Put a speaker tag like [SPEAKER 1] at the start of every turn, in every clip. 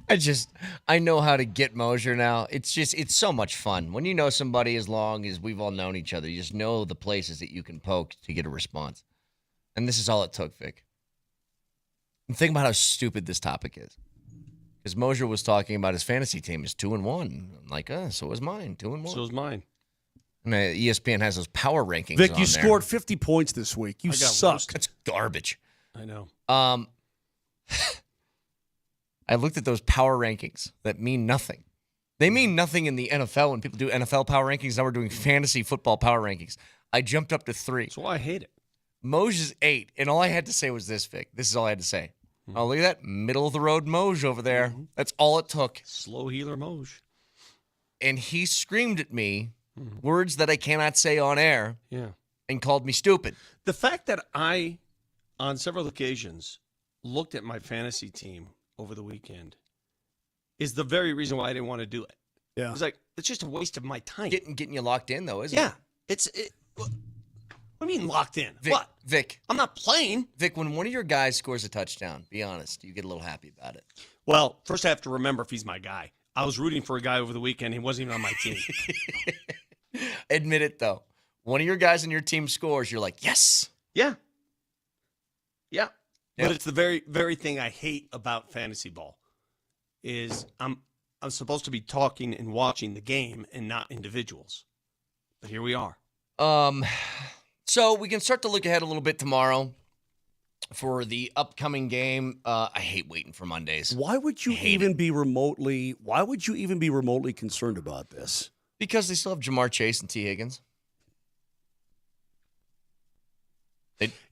[SPEAKER 1] I know how to get Moser now. It's so much fun. When you know somebody as long as we've all known each other, you just know the places that you can poke to get a response. And this is all it took, Vic. And think about how stupid this topic is. Because Moser was talking about his fantasy team is 2-1. I'm like, so is mine, 2-1.
[SPEAKER 2] So is mine.
[SPEAKER 1] And ESPN has those power rankings.
[SPEAKER 3] Vic,
[SPEAKER 1] on
[SPEAKER 3] you
[SPEAKER 1] there.
[SPEAKER 3] scored 50 points this week. You suck.
[SPEAKER 2] Roasted.
[SPEAKER 1] That's garbage.
[SPEAKER 2] I know.
[SPEAKER 1] I looked at those power rankings that mean nothing. They mean nothing in the NFL when people do NFL power rankings. Now we're doing fantasy football power rankings. I jumped up to 3.
[SPEAKER 2] That's why I hate it.
[SPEAKER 1] Moser's 8, and all I had to say was this, Vic. This is all I had to say. Oh, look at that middle-of-the-road Moser over there. That's all it took.
[SPEAKER 2] Slow healer Moser.
[SPEAKER 1] And he screamed at me words that I cannot say on air and called me stupid.
[SPEAKER 2] The fact that I, on several occasions, looked at my fantasy team over the weekend is the very reason why I didn't want to do it.
[SPEAKER 3] Yeah.
[SPEAKER 2] It was like, it's just a waste of my time.
[SPEAKER 1] Getting you locked in, though, isn't it?
[SPEAKER 2] Yeah. What do you mean locked in?
[SPEAKER 1] Vic,
[SPEAKER 2] What?
[SPEAKER 1] Vic.
[SPEAKER 2] I'm not playing.
[SPEAKER 1] Vic, when one of your guys scores a touchdown, be honest, you get a little happy about it.
[SPEAKER 2] Well, first I have to remember if he's my guy. I was rooting for a guy over the weekend. He wasn't even on my team.
[SPEAKER 1] Admit it, though. One of your guys in your team scores, you're like, yes.
[SPEAKER 2] Yeah.
[SPEAKER 1] Yep.
[SPEAKER 2] But it's the very, very thing I hate about fantasy ball is I'm supposed to be talking and watching the game and not individuals. But here we are.
[SPEAKER 1] So we can start to look ahead a little bit tomorrow for the upcoming game. I hate waiting for Mondays.
[SPEAKER 3] Why would you even be remotely concerned about this?
[SPEAKER 1] Because they still have Jamar Chase and T. Higgins.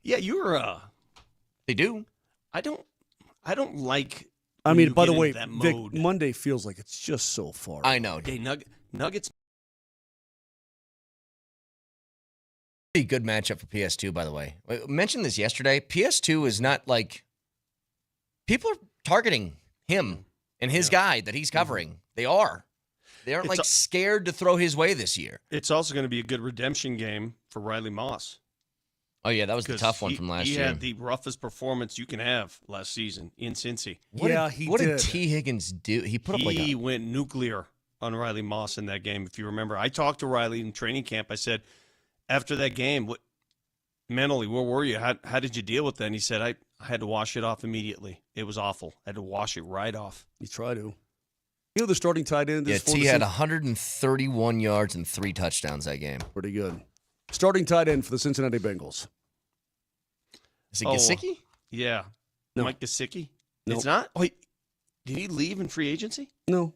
[SPEAKER 2] You're
[SPEAKER 1] They do.
[SPEAKER 2] I don't like.
[SPEAKER 3] I mean, by the way, Vic,
[SPEAKER 2] mode.
[SPEAKER 3] Monday feels like it's just so far.
[SPEAKER 1] I know.
[SPEAKER 2] Hey, Nuggets.
[SPEAKER 1] A good matchup for PS2, by the way. I mentioned this yesterday. PS2 is not like people are targeting him and his guy that he's covering. They are. They aren't scared to throw his way this year.
[SPEAKER 2] It's also going to be a good redemption game for Riley Moss.
[SPEAKER 1] Oh yeah, that was the tough one from last year.
[SPEAKER 2] He had the roughest performance you can have last season in Cincy.
[SPEAKER 1] What did T. Higgins do? He put up
[SPEAKER 2] He went nuclear on Riley Moss in that game. If you remember, I talked to Riley in training camp. I said, after that game, mentally, where were you? How did you deal with that? And he said, I had to wash it off immediately. It was awful. I had to wash it right off.
[SPEAKER 3] You try to. You know the starting tight end?
[SPEAKER 1] T had 131 yards and 3 touchdowns that game.
[SPEAKER 3] Pretty good. Starting tight end for the Cincinnati Bengals.
[SPEAKER 1] Is it Gesicki?
[SPEAKER 2] Yeah.
[SPEAKER 3] No.
[SPEAKER 2] Mike Gesicki?
[SPEAKER 3] Nope.
[SPEAKER 2] It's not? Wait, did he leave in free agency?
[SPEAKER 3] No.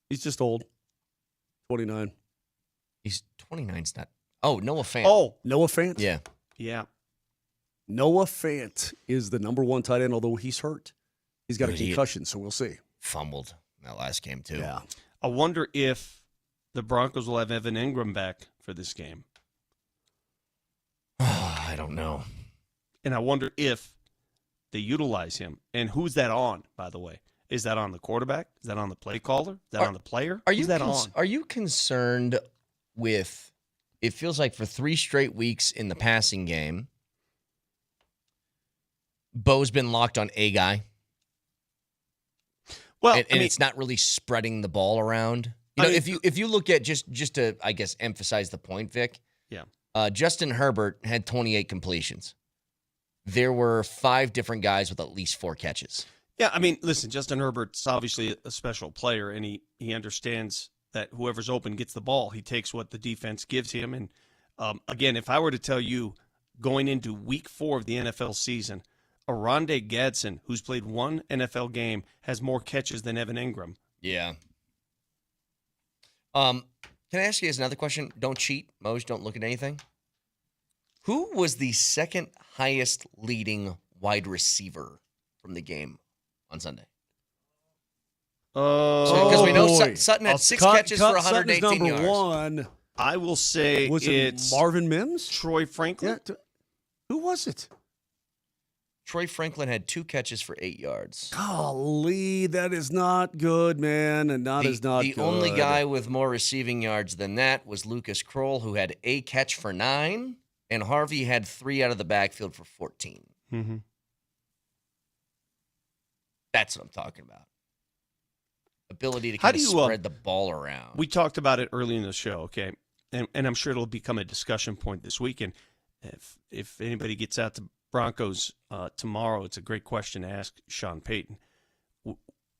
[SPEAKER 3] He's just old. 29.
[SPEAKER 1] He's 29's not. Oh, Noah Fant.
[SPEAKER 3] Oh, Noah Fant?
[SPEAKER 1] Yeah.
[SPEAKER 2] Yeah.
[SPEAKER 3] Noah Fant is the number 1 tight end, although he's hurt. He's got a concussion, so we'll see.
[SPEAKER 1] Fumbled in that last game, too.
[SPEAKER 3] Yeah.
[SPEAKER 2] I wonder if the Broncos will have Evan Ingram back for this game.
[SPEAKER 1] I don't know.
[SPEAKER 2] And I wonder if they utilize him. And who's that on, by the way? Is that on the quarterback? Is that on the play caller? Is that on the player? Who's that on?
[SPEAKER 1] Are you concerned with, it feels like for 3 straight weeks in the passing game, Bo's been locked on a guy?
[SPEAKER 2] Well,
[SPEAKER 1] and it's not really spreading the ball around. If you look at just to, I guess, emphasize the point, Vic.
[SPEAKER 2] Yeah.
[SPEAKER 1] Justin Herbert had 28 completions. There were 5 different guys with at least 4 catches.
[SPEAKER 2] Yeah, I mean, listen, Justin Herbert's obviously a special player, and he understands that whoever's open gets the ball. He takes what the defense gives him. And, again, if I were to tell you going into week 4 of the NFL season, Oronde Gadsden, who's played 1 NFL game, has more catches than Evan Ingram.
[SPEAKER 1] Yeah. Can I ask you guys another question? Don't cheat. Moj, don't look at anything. Who was the second highest leading wide receiver from the game on Sunday? Because we know Sutton had 6 catches for 118
[SPEAKER 3] Sutton's
[SPEAKER 1] yards.
[SPEAKER 3] number 1.
[SPEAKER 2] I will say
[SPEAKER 3] it's Marvin Mims?
[SPEAKER 2] Troy Franklin?
[SPEAKER 3] Yeah. Who was it?
[SPEAKER 1] Troy Franklin had 2 catches for 8 yards.
[SPEAKER 3] Golly, that is not good, man, and not good.
[SPEAKER 1] The only guy with more receiving yards than that was Lucas Kroll, who had a catch for 9, and Harvey had 3 out of the backfield for 14.
[SPEAKER 2] Mm-hmm.
[SPEAKER 1] That's what I'm talking about. Ability to
[SPEAKER 2] How
[SPEAKER 1] kind
[SPEAKER 2] do
[SPEAKER 1] of
[SPEAKER 2] you,
[SPEAKER 1] spread the ball around.
[SPEAKER 2] We talked about it early in the show, okay? And I'm sure it'll become a discussion point this weekend. If anybody gets out to Broncos tomorrow, it's a great question to ask Sean Payton.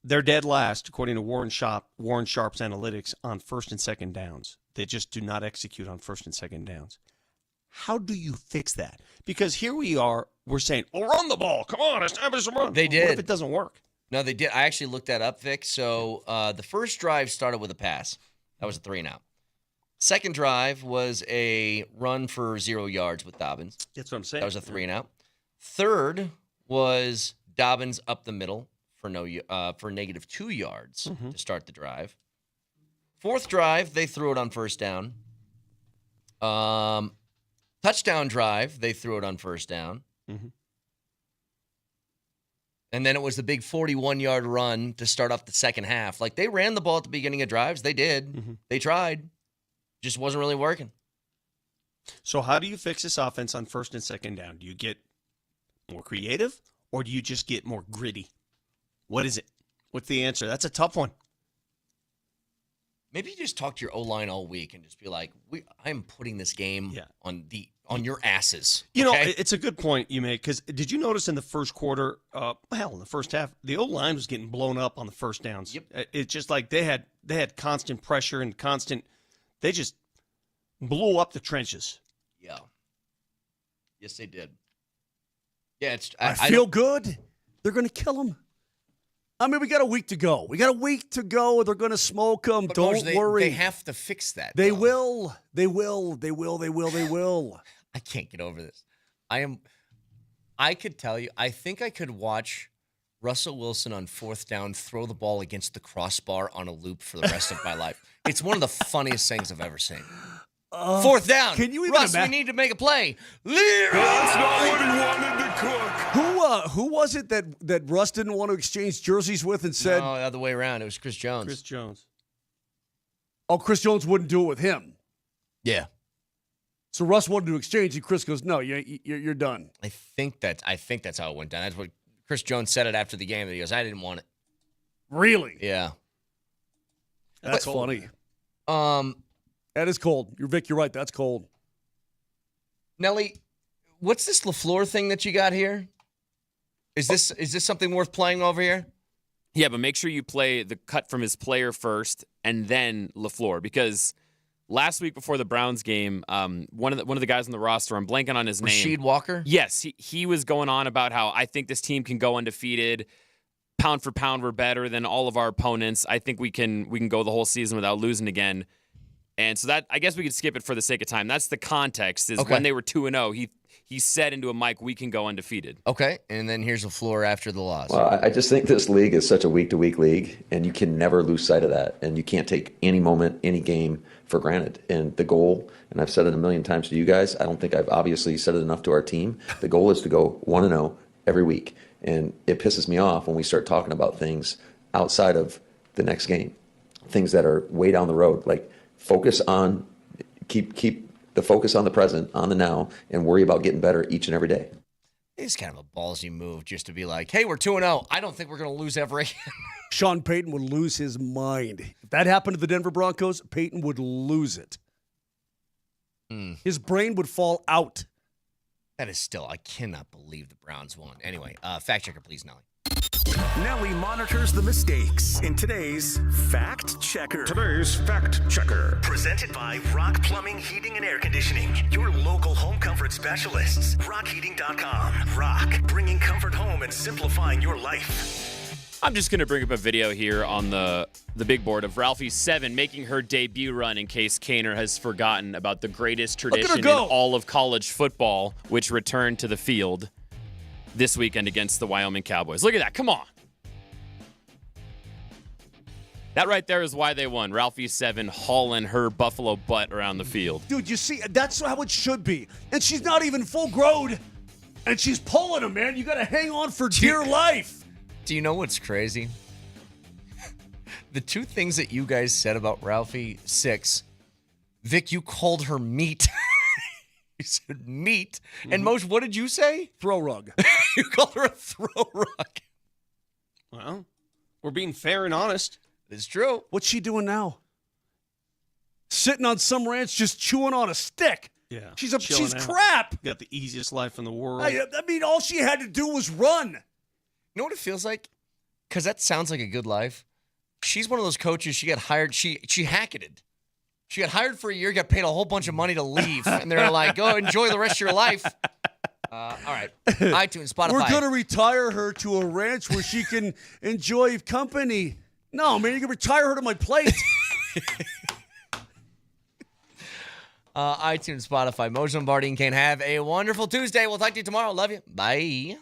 [SPEAKER 2] They're dead last, according to Warren Sharp's analytics, on first and second downs. They just do not execute on first and second downs. How do you fix that? Because here we are, we're saying, "Oh, run the ball. Come on, establish a run."
[SPEAKER 1] They did.
[SPEAKER 2] What if it doesn't work?
[SPEAKER 1] No, they did. I actually looked that up, Vic. So the first drive started with a pass. That was a 3-and-out. Second drive was a run for 0 yards with Dobbins.
[SPEAKER 2] That's what I'm saying.
[SPEAKER 1] That was a 3-and-out. Third was Dobbins up the middle for -2 yards to start the drive. Fourth drive, they threw it on first down. Touchdown drive, they threw it on first down.
[SPEAKER 2] Mm-hmm.
[SPEAKER 1] And then it was the big 41-yard run to start off the second half. Like, they ran the ball at the beginning of drives. They did.
[SPEAKER 2] Mm-hmm.
[SPEAKER 1] They tried. Just wasn't really working.
[SPEAKER 2] So how do you fix this offense on first and second down? Do you get more creative, or do you just get more gritty? What is it? What's the answer? That's a tough one.
[SPEAKER 1] Maybe you just talk to your O-line all week and just be like, I'm putting this game on your asses.
[SPEAKER 2] You
[SPEAKER 1] okay?
[SPEAKER 2] know, it's a good point you make, because did you notice in the first quarter, in the first half, the O-line was getting blown up on the first downs.
[SPEAKER 1] Yep.
[SPEAKER 2] It's just like they had constant pressure and they just blew up the trenches.
[SPEAKER 1] Yeah. Yes, they did. Yeah,
[SPEAKER 3] I feel good. They're going to kill him. I mean, we got a week to go. They're going to smoke them. Don't worry.
[SPEAKER 1] They have to fix that.
[SPEAKER 3] They
[SPEAKER 1] though.
[SPEAKER 3] will. They will. They will. They will. They will.
[SPEAKER 1] I can't get over this. I could tell you, I think I could watch Russell Wilson on fourth down throw the ball against the crossbar on a loop for the rest of my life. It's one of the funniest things I've ever seen. Fourth down.
[SPEAKER 3] Can you even
[SPEAKER 1] Russ, we need to make a play.
[SPEAKER 4] That's not what he wanted to cook.
[SPEAKER 3] Who was it that Russ didn't want to exchange jerseys with and said,
[SPEAKER 1] No, the other way around. It was Chris Jones.
[SPEAKER 2] Chris Jones.
[SPEAKER 3] oh, Chris Jones wouldn't do it with him.
[SPEAKER 1] Yeah.
[SPEAKER 3] So Russ wanted to exchange, and Chris goes, no, you're done.
[SPEAKER 1] I think that's how it went down. That's what Chris Jones said it after the game. That he goes, I didn't want it.
[SPEAKER 3] Really?
[SPEAKER 1] Yeah.
[SPEAKER 3] That's funny. That is cold. You're right. That's cold.
[SPEAKER 1] Nelly, what's this LaFleur thing that you got here? Is this something worth playing over here?
[SPEAKER 5] Yeah, but make sure you play the cut from his player first and then LaFleur, because last week before the Browns game, one of the guys on the roster, I'm blanking on his name.
[SPEAKER 1] Rasheed Walker?
[SPEAKER 5] Yes, he was going on about how I think this team can go undefeated. Pound for pound, we're better than all of our opponents. I think we can go the whole season without losing again. And so that, I guess we could skip it for the sake of time. That's the context, is when they were 2-0, he said into a mic, we can go undefeated.
[SPEAKER 1] Okay, and then here's LaFleur after the loss.
[SPEAKER 6] Well, I just think this league is such a week-to-week league, and you can never lose sight of that. And you can't take any moment, any game for granted. And the goal, and I've said it a million times to you guys, I don't think I've obviously said it enough to our team, the goal is to go 1-0 every week. And it pisses me off when we start talking about things outside of the next game, things that are way down the road. Like, focus on, keep the focus on the present, on the now, and worry about getting better each and every day.
[SPEAKER 1] It's kind of a ballsy move just to be like, hey, we're 2-0. I don't think we're going to lose ever again.
[SPEAKER 3] Sean Payton would lose his mind. If that happened to the Denver Broncos, Payton would lose it. His brain would fall out.
[SPEAKER 1] That is still, I cannot believe the Browns won. Anyway, fact checker, please, Nelly.
[SPEAKER 4] Nelly monitors the mistakes in today's Fact Checker. Presented by Rock Plumbing, Heating, and Air Conditioning. Your local home comfort specialists. RockHeating.com. Rock, bringing comfort home and simplifying your life.
[SPEAKER 5] I'm just going to bring up a video here on the big board of Ralphie VII making her debut run, in case Kaner has forgotten about the greatest tradition in all of college football, which returned to the field this weekend against the Wyoming Cowboys. Look at that. Come on. That right there is why they won. Ralphie VII hauling her buffalo butt around the field.
[SPEAKER 3] Dude, you see, that's how it should be. And she's not even full grown. And she's pulling him, man. You got to hang on for dear life.
[SPEAKER 1] Do you know what's crazy? The two things that you guys said about Ralphie VI, Vic, you called her meat. You said meat. And Moj, what did you say?
[SPEAKER 3] Throw rug.
[SPEAKER 1] You called her a throw rug.
[SPEAKER 2] Well, We're being fair and honest.
[SPEAKER 1] It's true.
[SPEAKER 3] What's she doing now? Sitting on some ranch just chewing on a stick.
[SPEAKER 2] Yeah.
[SPEAKER 3] She's
[SPEAKER 2] chilling out.
[SPEAKER 3] crap.
[SPEAKER 2] Got the easiest life in the world.
[SPEAKER 3] I mean, all she had to do was run.
[SPEAKER 1] You know what it feels like? Because that sounds like a good life. She's one of those coaches. She got hired. She hacketed. She got hired for a year, got paid a whole bunch of money to leave, and they're like, "Go enjoy the rest of your life." All right, iTunes, Spotify.
[SPEAKER 3] We're gonna retire her to a ranch where she can enjoy company. No, man, you can retire her to my plate.
[SPEAKER 1] iTunes, Spotify, Moser, Lombardi, and Kane. Have a wonderful Tuesday. We'll talk to you tomorrow. Love you. Bye.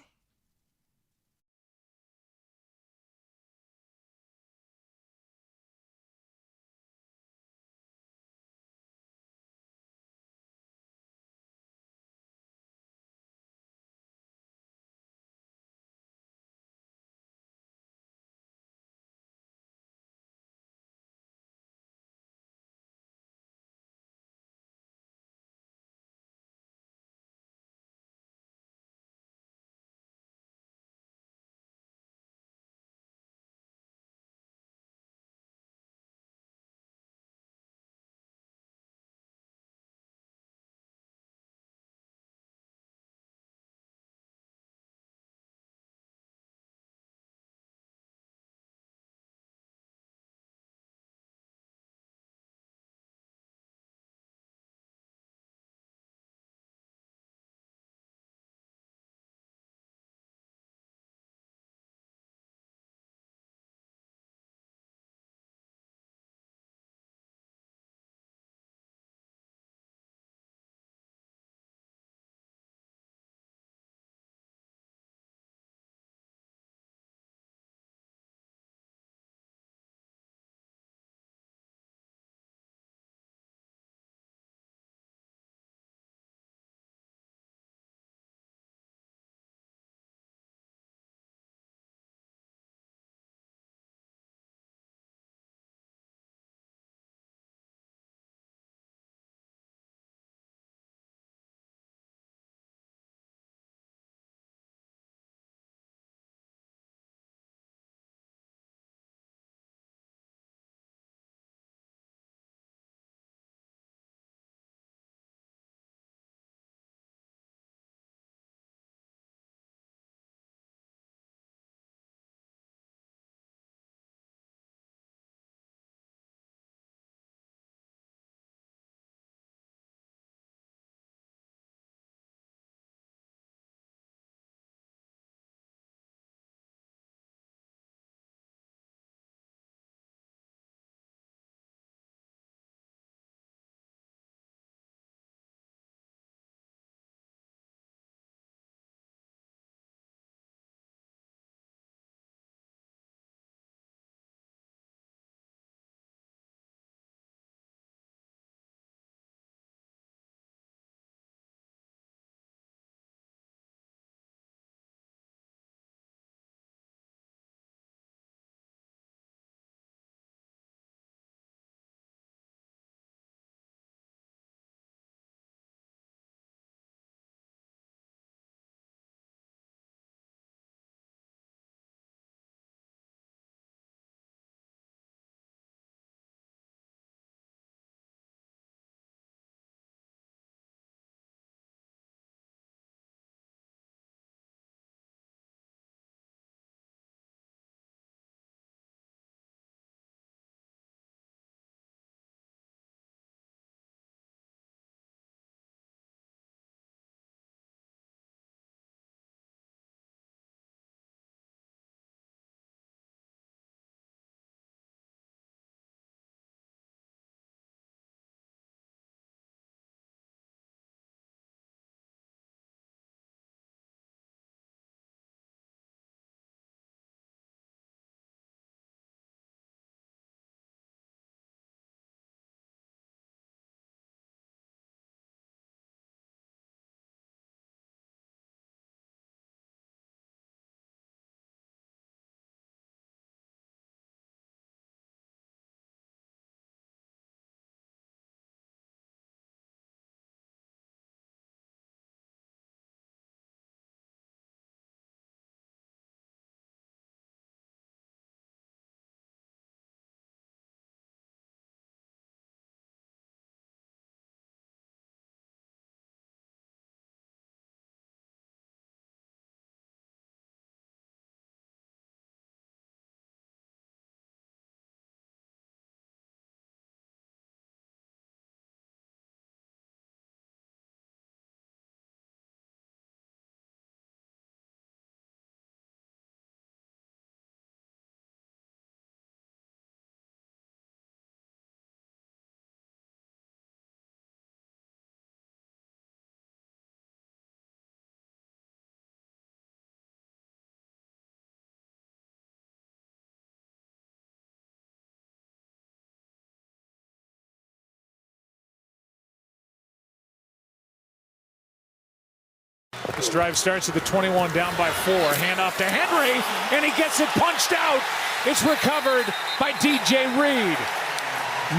[SPEAKER 7] This drive starts at the 21, down by 4. Hand off to Henry, and he gets it punched out. It's recovered by DJ Reed.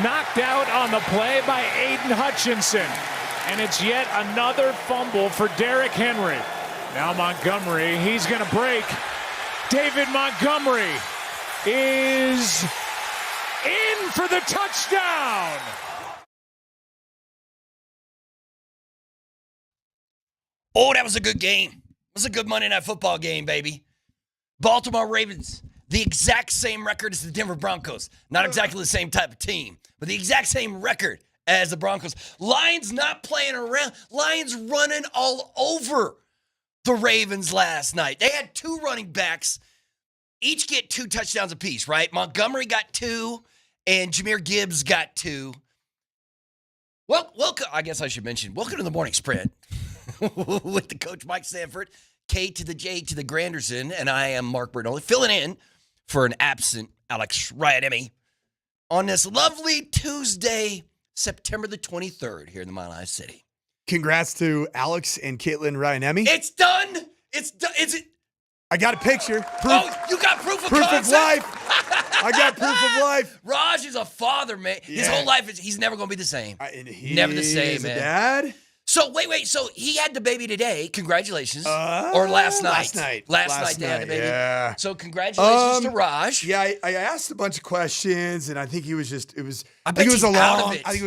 [SPEAKER 7] Knocked out on the play by Aiden Hutchinson. And it's yet another fumble for Derrick Henry. Now Montgomery, he's going to break. David Montgomery is in for the touchdown.
[SPEAKER 8] Oh, that was a good game. It was a good Monday Night Football game, baby. Baltimore Ravens, the exact same record as the Denver Broncos. Not exactly the same type of team, but the exact same record as the Broncos. Lions not playing around. Lions running all over the Ravens last night. They had 2 running backs, each get 2 touchdowns apiece, right? Montgomery got 2, and Jahmyr Gibbs got 2. Well, welcome. I guess I should mention, welcome to the Morning Sprint with the coach Mike Sanford, K to the J to the Granderson, and I am Mark Bernoulli, filling in for an absent Alex Ryan on this lovely Tuesday, September the 23rd here in the Mile High City.
[SPEAKER 9] Congrats to Alex and Caitlin Ryan-Emmy.
[SPEAKER 8] It's done. It's done. Is it?
[SPEAKER 9] I got a picture.
[SPEAKER 8] You got proof of
[SPEAKER 9] proof
[SPEAKER 8] concept?
[SPEAKER 9] of life. I got proof of life.
[SPEAKER 8] Raj is a father, man.
[SPEAKER 9] Yeah.
[SPEAKER 8] His whole life, he's never going to be the same. Never the same, man.
[SPEAKER 9] Dad?
[SPEAKER 8] So, wait. So, he had the baby today. Congratulations. Or last night. Last night they had the baby.
[SPEAKER 9] Yeah.
[SPEAKER 8] So, congratulations to Raj.
[SPEAKER 9] Yeah, I asked a bunch of questions, and I think he was just,
[SPEAKER 8] I think
[SPEAKER 9] it was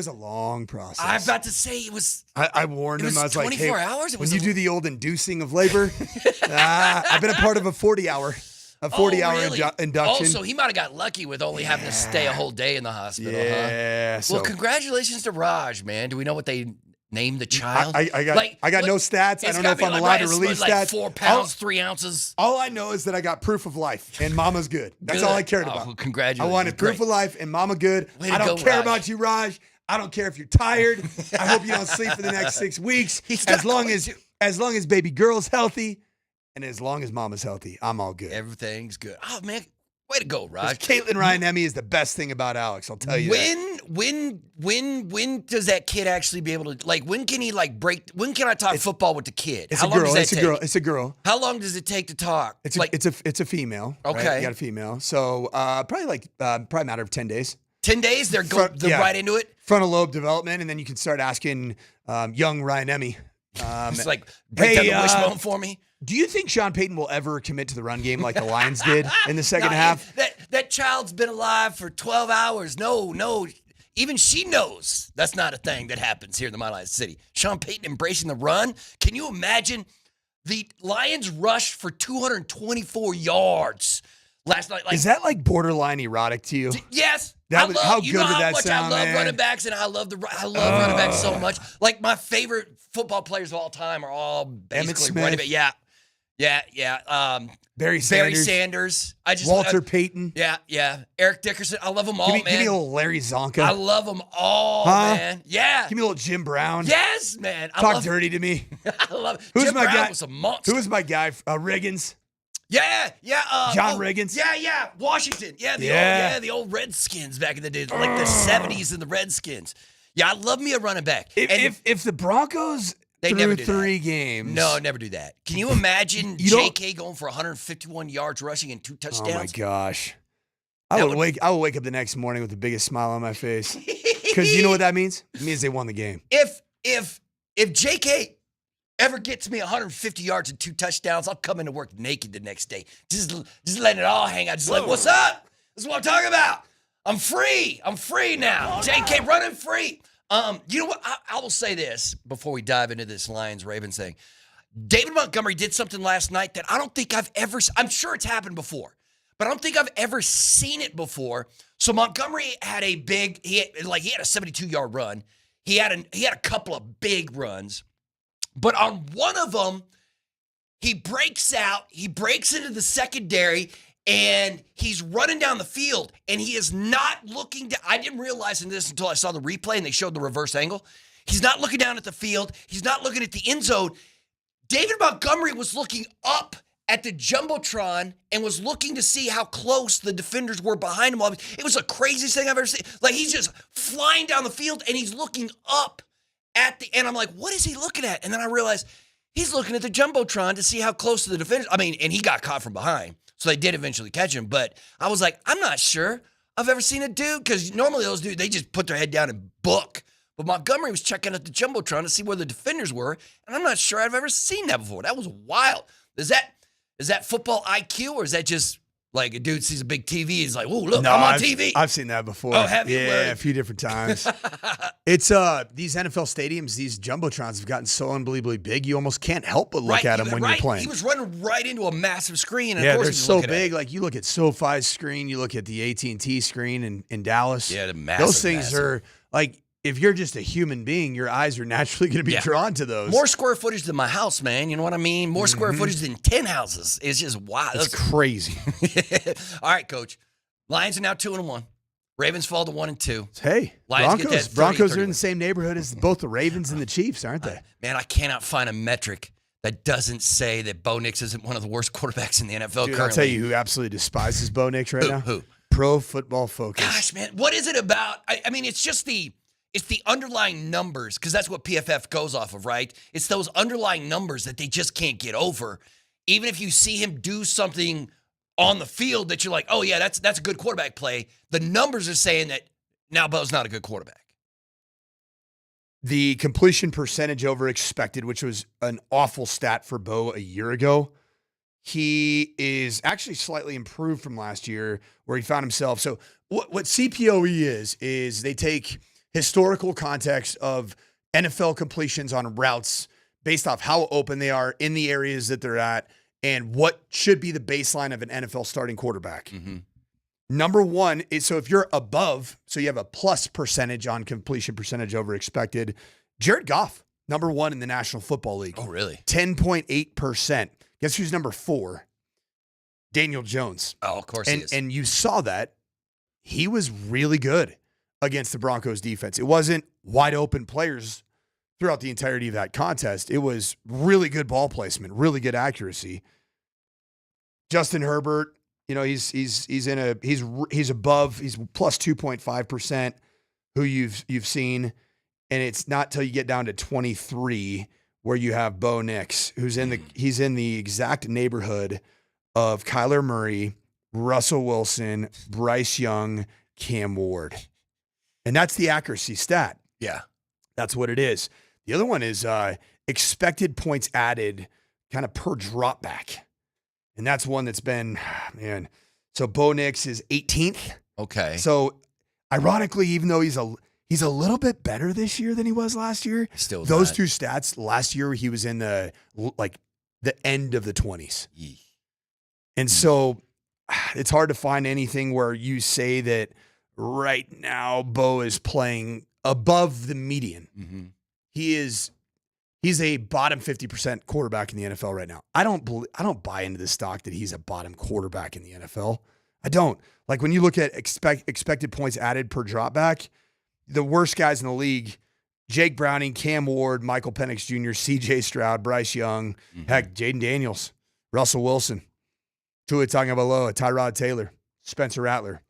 [SPEAKER 9] a long process.
[SPEAKER 8] I'm about to say it was.
[SPEAKER 9] I warned him. I was like,
[SPEAKER 8] 24
[SPEAKER 9] hey,
[SPEAKER 8] hours?
[SPEAKER 9] when you do the old inducing of labor, I've been a part of a 40-hour
[SPEAKER 8] really?
[SPEAKER 9] induction.
[SPEAKER 8] Oh, so he might have got lucky with only having to stay a whole day in the hospital, huh?
[SPEAKER 9] Yeah.
[SPEAKER 8] Well, congratulations to Raj, man. Do we know what they named the child?
[SPEAKER 9] I got no stats. I don't know if I'm allowed to release stats.
[SPEAKER 8] 4 pounds, 3 ounces.
[SPEAKER 9] All I know is that I got proof of life, and Mama's good. That's all I cared about.
[SPEAKER 8] Well, congratulations.
[SPEAKER 9] I wanted proof of life, and Mama good.
[SPEAKER 8] Way to
[SPEAKER 9] I don't
[SPEAKER 8] go,
[SPEAKER 9] care
[SPEAKER 8] Raj.
[SPEAKER 9] about you, Raj. I don't care if you're tired. I hope you don't sleep for the next 6 weeks. As long as baby girl's healthy, and as long as Mama's healthy, I'm all good.
[SPEAKER 8] Everything's good. Oh, man. Way to go, Raj.
[SPEAKER 9] Caitlin Ryan-Emmy is the best thing about Alex. I'll tell you
[SPEAKER 8] when does that kid actually be able to, when can he break? When can I talk football with the kid?
[SPEAKER 9] It's
[SPEAKER 8] How
[SPEAKER 9] a
[SPEAKER 8] long
[SPEAKER 9] girl.
[SPEAKER 8] does that take?
[SPEAKER 9] It's a girl.
[SPEAKER 8] How long does it take to talk?
[SPEAKER 9] It's a female.
[SPEAKER 8] Okay.
[SPEAKER 9] Right? You got a female. So probably a matter of 10 days.
[SPEAKER 8] 10 days, they're right into it.
[SPEAKER 9] Frontal lobe development, and then you can start asking young Ryan-Emmy.
[SPEAKER 8] It's like, break down the wishbone for me.
[SPEAKER 9] Do you think Sean Payton will ever commit to the run game like the Lions did in the second half?
[SPEAKER 8] That child's been alive for 12 hours. No. Even she knows that's not a thing that happens here in the Mile High City. Sean Payton embracing the run. Can you imagine? The Lions rushed for 224 yards last night.
[SPEAKER 9] Is that borderline erotic to you?
[SPEAKER 8] Yes.
[SPEAKER 9] How good would that sound,
[SPEAKER 8] I love
[SPEAKER 9] man?
[SPEAKER 8] running backs, and I love running backs so much. My favorite football players of all time are all basically running back. Yeah.
[SPEAKER 9] Barry
[SPEAKER 8] Sanders.
[SPEAKER 9] Walter Payton.
[SPEAKER 8] Yeah. Eric Dickerson. I love them all, man.
[SPEAKER 9] Give me a little Larry Zonka.
[SPEAKER 8] I love them all, man. Yeah.
[SPEAKER 9] Give me a little Jim Brown.
[SPEAKER 8] Yes, man.
[SPEAKER 9] Talk dirty to me.
[SPEAKER 8] I love it.
[SPEAKER 9] Who's
[SPEAKER 8] Jim
[SPEAKER 9] my
[SPEAKER 8] Brown
[SPEAKER 9] guy?
[SPEAKER 8] was a monster.
[SPEAKER 9] Who was my guy? Riggins.
[SPEAKER 8] Yeah.
[SPEAKER 9] John Riggins.
[SPEAKER 8] Yeah. Washington. The old Redskins back in the day, the 70s and the Redskins. Yeah, I love me a running back.
[SPEAKER 9] If the Broncos threw 3 games.
[SPEAKER 8] No, never do that. Can you imagine J.K. going for 151 yards rushing and 2 touchdowns?
[SPEAKER 9] Oh my gosh. I will wake up the next morning with the biggest smile on my face. Because you know what that means? It means they won the game.
[SPEAKER 8] If J.K. ever gets me 150 yards and 2 touchdowns, I'll come into work naked the next day. Just letting it all hang out. Just what's up? This is what I'm talking about. I'm free. I'm free now. J.K. running free. You know what? I will say this before we dive into this Lions-Ravens thing. David Montgomery did something last night that I don't think I've ever. I'm sure it's happened before, but I don't think I've ever seen it before. So Montgomery had a big. He had a 72-yard run. He had a couple of big runs, but on one of them, he breaks out. He breaks into the secondary. And he's running down the field, and he is not looking down. I didn't realize this until I saw the replay, and they showed the reverse angle. He's not looking down at the field. He's not looking at the end zone. David Montgomery was looking up at the Jumbotron and was looking to see how close the defenders were behind him. It was the craziest thing I've ever seen. He's just flying down the field, and he's looking up and I'm like, what is he looking at? And then I realized he's looking at the Jumbotron to see how close to the defenders. I mean, and he got caught from behind, so they did eventually catch him. But I was like, I'm not sure I've ever seen a dude, because normally those dudes, they just put their head down and book. But Montgomery was checking at the Jumbotron to see where the defenders were, and I'm not sure I've ever seen that before. That was wild. Is that football IQ, or is that just like a dude sees a big TV and he's like, "Oh, look, I'm on TV."
[SPEAKER 9] I've seen that before.
[SPEAKER 8] Oh, have you?
[SPEAKER 9] Yeah, a few different times. It's these NFL stadiums, these jumbotrons have gotten so unbelievably big, you almost can't help but look at them when you're playing.
[SPEAKER 8] He was running right into a massive screen. And
[SPEAKER 9] yeah,
[SPEAKER 8] of course
[SPEAKER 9] they're so big. Like you look at SoFi's screen, you look at the AT&T screen in Dallas.
[SPEAKER 8] Yeah, they're massive.
[SPEAKER 9] Those things are like, if you're just a human being, your eyes are naturally going to be drawn to those.
[SPEAKER 8] More square footage than my house, man. You know what I mean? More square footage than 10 houses. It's just wild.
[SPEAKER 9] That's crazy.
[SPEAKER 8] All right, Coach. Lions are now 2-1. Ravens fall to 1-2.
[SPEAKER 9] Hey,
[SPEAKER 8] Lions get that
[SPEAKER 9] Broncos are in the same neighborhood as both the Ravens and the Chiefs, aren't they?
[SPEAKER 8] Man, I cannot find a metric that doesn't say that Bo Nix isn't one of the worst quarterbacks in the NFL currently.
[SPEAKER 9] I'll tell you who absolutely despises Bo Nix right now.
[SPEAKER 8] Who?
[SPEAKER 9] Pro Football Focus.
[SPEAKER 8] Gosh, man, what is it about? I mean, it's just the underlying numbers, because that's what PFF goes off of, right? It's those underlying numbers that they just can't get over. Even if you see him do something on the field that you're like, oh, yeah, that's a good quarterback play, the numbers are saying that now Bo's not a good quarterback.
[SPEAKER 9] The completion percentage over expected, which was an awful stat for Bo a year ago, he is actually slightly improved from last year where he found himself. So what CPOE is they take historical context of NFL completions on routes based off how open they are in the areas that they're at and what should be the baseline of an NFL starting quarterback.
[SPEAKER 8] Mm-hmm.
[SPEAKER 9] Number one is, so if you're above, so you have a plus percentage on completion percentage over expected, Jared Goff, number one in the National Football League.
[SPEAKER 8] Oh, really?
[SPEAKER 9] 10.8%. Guess who's number 4? Daniel Jones.
[SPEAKER 8] Oh, of course he is.
[SPEAKER 9] And you saw that. He was really good against the Broncos defense. It wasn't wide open players throughout the entirety of that contest. It was really good ball placement, really good accuracy. Justin Herbert, you know, he's above, he's plus 2.5% who you've seen, and it's not till you get down to 23 where you have Bo Nix, he's in the exact neighborhood of Kyler Murray, Russell Wilson, Bryce Young, Cam Ward. And that's the accuracy stat.
[SPEAKER 8] Yeah.
[SPEAKER 9] That's what it is. The other one is expected points added kind of per drop back. And that's one that's been, man. So Bo Nix is 18th.
[SPEAKER 8] Okay.
[SPEAKER 9] So ironically, even though he's a little bit better this year than he was last year,
[SPEAKER 8] Still
[SPEAKER 9] those
[SPEAKER 8] not.
[SPEAKER 9] two stats, last year he was in the end of the 20s.
[SPEAKER 8] Yee.
[SPEAKER 9] And so it's hard to find anything where you say that right now Bo is playing above the median.
[SPEAKER 8] Mm-hmm.
[SPEAKER 9] He's a bottom 50% quarterback in the NFL right now. I don't buy into the stock that he's a bottom quarterback in the NFL. I don't. Like when you look at expected points added per dropback, the worst guys in the league, Jake Browning, Cam Ward, Michael Penix Jr., CJ Stroud, Bryce Young, heck, Jaden Daniels, Russell Wilson, Tua Tagovailoa, Tyrod Taylor, Spencer Rattler.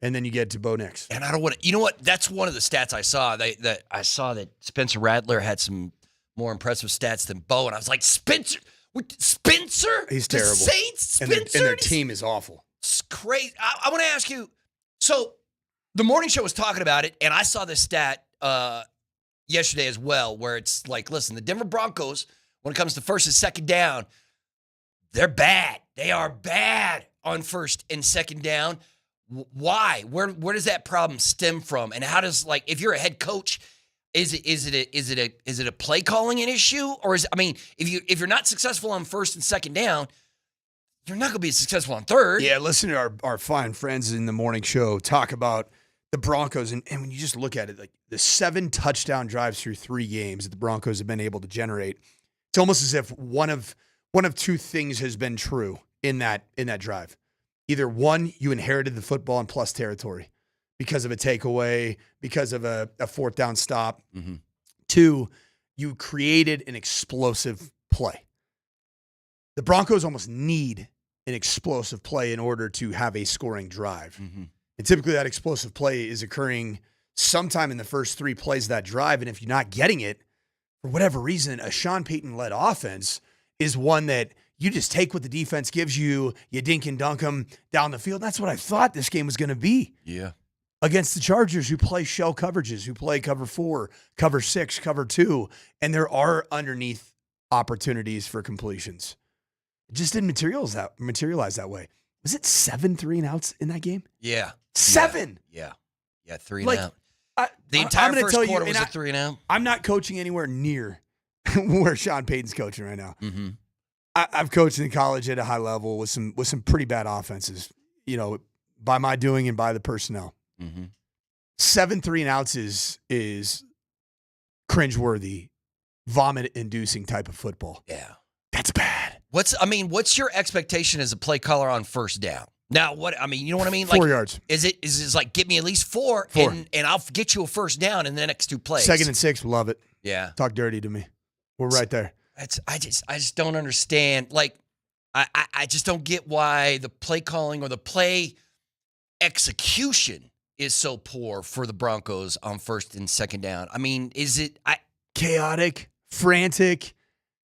[SPEAKER 9] And then you get to Bo Nix.
[SPEAKER 8] And I don't want to, you know what? That's one of the stats I saw. I saw that Spencer Rattler had some more impressive stats than Bo. And I was like, Spencer?
[SPEAKER 9] He's
[SPEAKER 8] The
[SPEAKER 9] terrible.
[SPEAKER 8] Saints? Spencer?
[SPEAKER 9] And their team is awful.
[SPEAKER 8] It's crazy. I want to ask you, so the morning show was talking about it, and I saw this stat yesterday as well, where it's like, listen, the Denver Broncos, when it comes to first and second down, they're bad. They are bad on first and second down. Why? Where does that problem stem from? And how does, like, if you're a head coach, is it a play calling an issue, or if you're not successful on first and second down, you're not going to be successful on third.
[SPEAKER 9] Yeah, listen to our fine friends in the morning show talk about the Broncos, and when you just look at it, like the 7 touchdown drives through 3 games that the Broncos have been able to generate, it's almost as if one of 2 things has been true in that drive. Either one, you inherited the football in plus territory because of a takeaway, because of a 4th down stop.
[SPEAKER 8] Mm-hmm.
[SPEAKER 9] 2, you created an explosive play. The Broncos almost need an explosive play in order to have a scoring drive.
[SPEAKER 8] Mm-hmm.
[SPEAKER 9] And typically that explosive play is occurring sometime in the first 3 plays of that drive. And if you're not getting it for whatever reason, a Sean Payton-led offense is one that you just take what the defense gives you, you dink and dunk them down the field. That's what I thought this game was going to be.
[SPEAKER 8] Yeah.
[SPEAKER 9] Against the Chargers, who play shell coverages, who play cover 4, cover 6, cover 2, and there are underneath opportunities for completions. It just didn't materialize that way. Was it 7 3-and-outs in that game?
[SPEAKER 8] Yeah.
[SPEAKER 9] 7.
[SPEAKER 8] Yeah. 3 and out. The
[SPEAKER 9] I'm
[SPEAKER 8] entire
[SPEAKER 9] gonna
[SPEAKER 8] first
[SPEAKER 9] tell you,
[SPEAKER 8] quarter
[SPEAKER 9] and
[SPEAKER 8] was a 3 and out.
[SPEAKER 9] I'm not coaching anywhere near where Sean Payton's coaching right now.
[SPEAKER 8] Mm-hmm.
[SPEAKER 9] I've coached in college at a high level with some pretty bad offenses, by my doing and by the personnel.
[SPEAKER 8] Mm-hmm.
[SPEAKER 9] 7 3-and-outs is cringeworthy, vomit-inducing type of football.
[SPEAKER 8] Yeah.
[SPEAKER 9] That's bad.
[SPEAKER 8] What's your expectation as a play caller on first down? Now, you know what I mean?
[SPEAKER 9] 4 yards.
[SPEAKER 8] Is it like, get me at least 4,
[SPEAKER 9] 4.
[SPEAKER 8] and I'll get you a first down in the next 2 plays.
[SPEAKER 9] 2nd and 6, love it.
[SPEAKER 8] Yeah.
[SPEAKER 9] Talk dirty to me. We're right there.
[SPEAKER 8] I just don't understand. Like, I just don't get why the play calling or the play execution is so poor for the Broncos on 1st and 2nd down. I mean, is it
[SPEAKER 9] chaotic, frantic?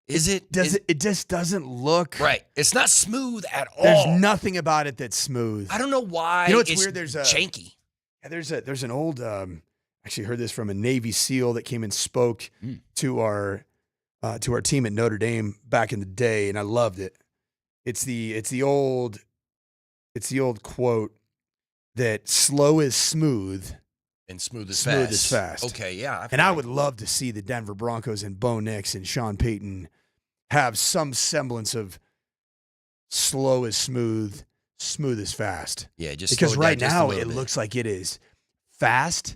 [SPEAKER 8] It
[SPEAKER 9] just doesn't look
[SPEAKER 8] right. It's not smooth at all.
[SPEAKER 9] There's nothing about it that's smooth.
[SPEAKER 8] I don't know why.
[SPEAKER 9] You know what's
[SPEAKER 8] it's
[SPEAKER 9] weird? There's
[SPEAKER 8] janky.
[SPEAKER 9] Yeah, there's an old. Actually, heard this from a Navy SEAL that came and spoke to our team at Notre Dame back in the day, and I loved it. It's the old quote that slow is smooth
[SPEAKER 8] and smooth is
[SPEAKER 9] fast.
[SPEAKER 8] Okay, yeah.
[SPEAKER 9] I would love to see the Denver Broncos and Bo Nix and Sean Payton have some semblance of slow is smooth is fast.
[SPEAKER 8] Yeah, just
[SPEAKER 9] because
[SPEAKER 8] slow it
[SPEAKER 9] right
[SPEAKER 8] down just a
[SPEAKER 9] now
[SPEAKER 8] little
[SPEAKER 9] it
[SPEAKER 8] bit.
[SPEAKER 9] looks like it is fast,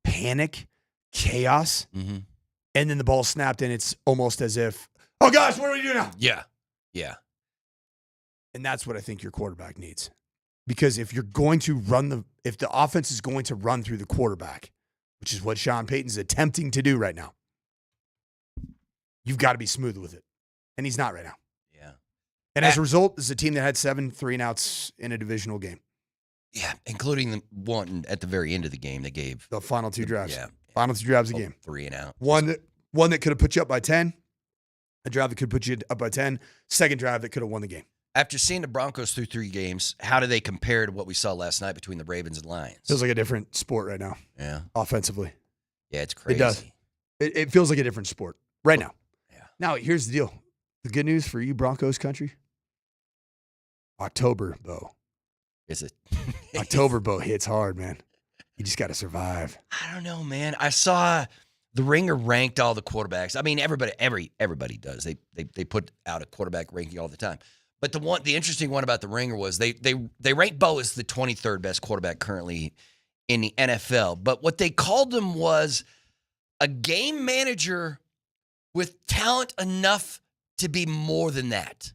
[SPEAKER 9] panic, chaos, and then the ball snapped and it's almost as if, oh gosh, what do we do now?
[SPEAKER 8] Yeah.
[SPEAKER 9] And that's what I think your quarterback needs. Because if you're going to if the offense is going to run through the quarterback, which is what Sean Payton's attempting to do right now, you've got to be smooth with it. And he's not right now.
[SPEAKER 8] Yeah.
[SPEAKER 9] And as a result, this is a team that had 7 3-and-outs in a divisional game.
[SPEAKER 8] Yeah, including the one at the very end of the game they gave.
[SPEAKER 9] The final 2 drives.
[SPEAKER 8] Yeah.
[SPEAKER 9] Final 2 drives of the game.
[SPEAKER 8] 3 and out.
[SPEAKER 9] One that could have put you up by 10. A drive that could put you up by 10. Second drive that could have won the game.
[SPEAKER 8] After seeing the Broncos through 3 games, how do they compare to what we saw last night between the Ravens and Lions?
[SPEAKER 9] Feels like a different sport right now.
[SPEAKER 8] Yeah.
[SPEAKER 9] Offensively.
[SPEAKER 8] Yeah, it's crazy.
[SPEAKER 9] It does. It feels like a different sport right now.
[SPEAKER 8] Yeah.
[SPEAKER 9] Now, here's the deal. The good news for you Broncos country, October, Bo.
[SPEAKER 8] Is it?
[SPEAKER 9] October, Bo, hits hard, man. You just got to survive.
[SPEAKER 8] I don't know, man. I saw the Ringer ranked all the quarterbacks. I mean, everybody does. They put out a quarterback ranking all the time. But the interesting one about the Ringer was they ranked Bo as the 23rd best quarterback currently in the NFL. But what they called him was a game manager with talent enough to be more than that.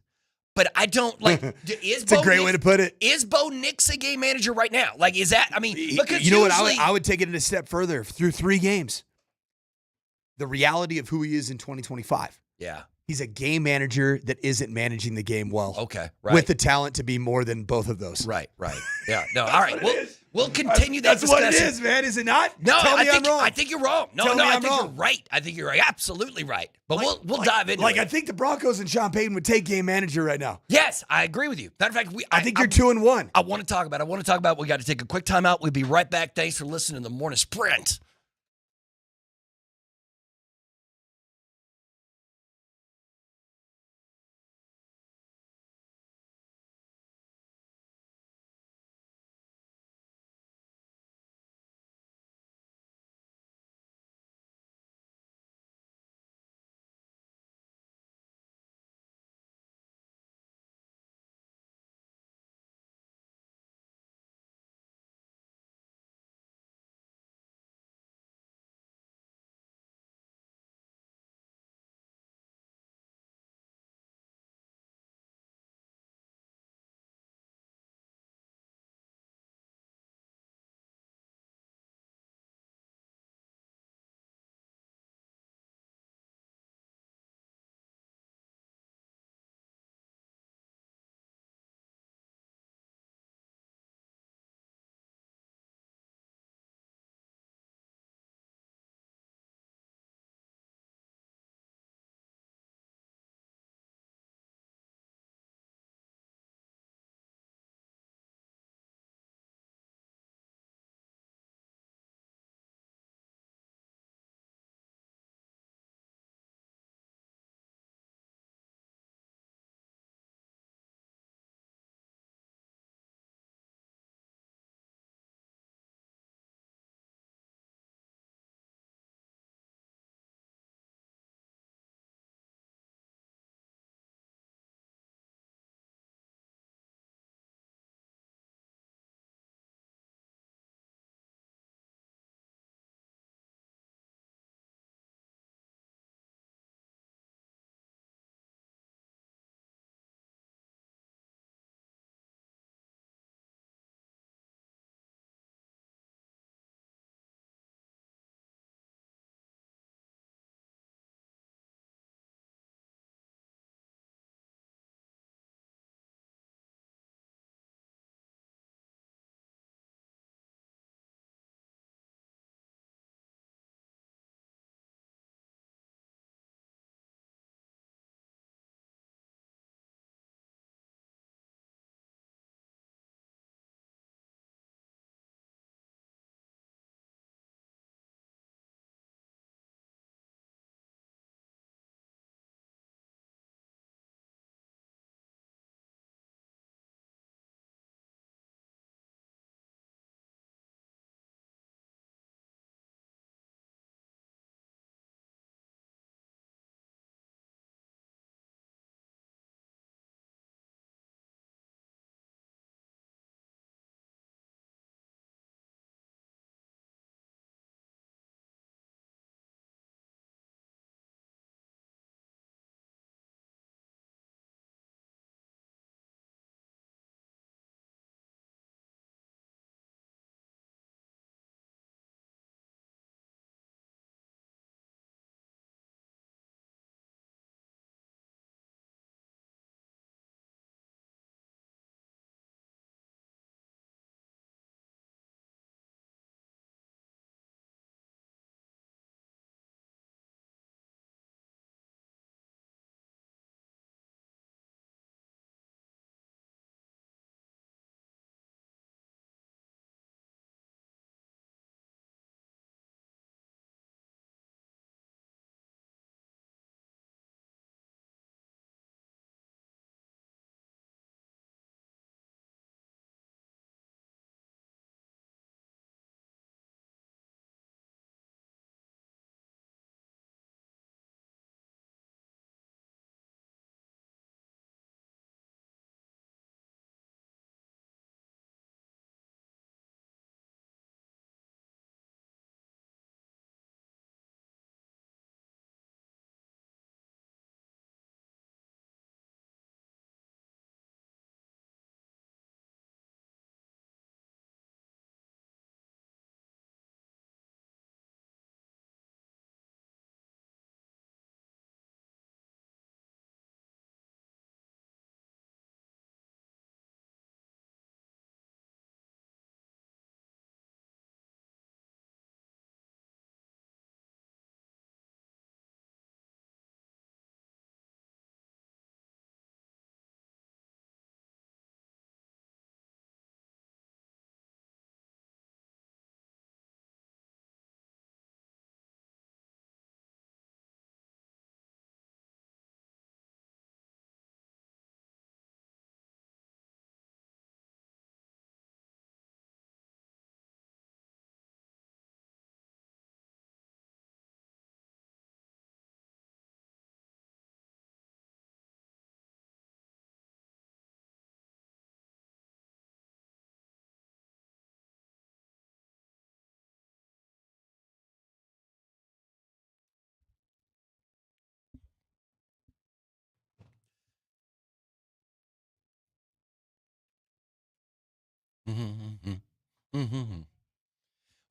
[SPEAKER 8] But I don't like.
[SPEAKER 9] It's a great way to put it.
[SPEAKER 8] Is Bo Nix a game manager right now? Like, is that? I mean, because
[SPEAKER 9] you know what? I would take it a step further through 3 games. The reality of who he is in 2025.
[SPEAKER 8] Yeah.
[SPEAKER 9] He's a game manager that isn't managing the game well.
[SPEAKER 8] Okay, right.
[SPEAKER 9] With the talent to be more than both of those.
[SPEAKER 8] Right. Yeah. No, all right. We'll continue that discussion.
[SPEAKER 9] That's what it is, man. Is it not?
[SPEAKER 8] No,
[SPEAKER 9] Tell me
[SPEAKER 8] I'm
[SPEAKER 9] wrong.
[SPEAKER 8] I think you're wrong. No, I think you're right. I think you're right. Absolutely right. But we'll dive into it.
[SPEAKER 9] I think the Broncos and Sean Payton would take game manager right now.
[SPEAKER 8] Yes, I agree with you. Matter of fact,
[SPEAKER 9] I think you're 2-1.
[SPEAKER 8] I want to talk about. We got to take a quick time out. We'll be right back. Thanks for listening to the Morning Sprint.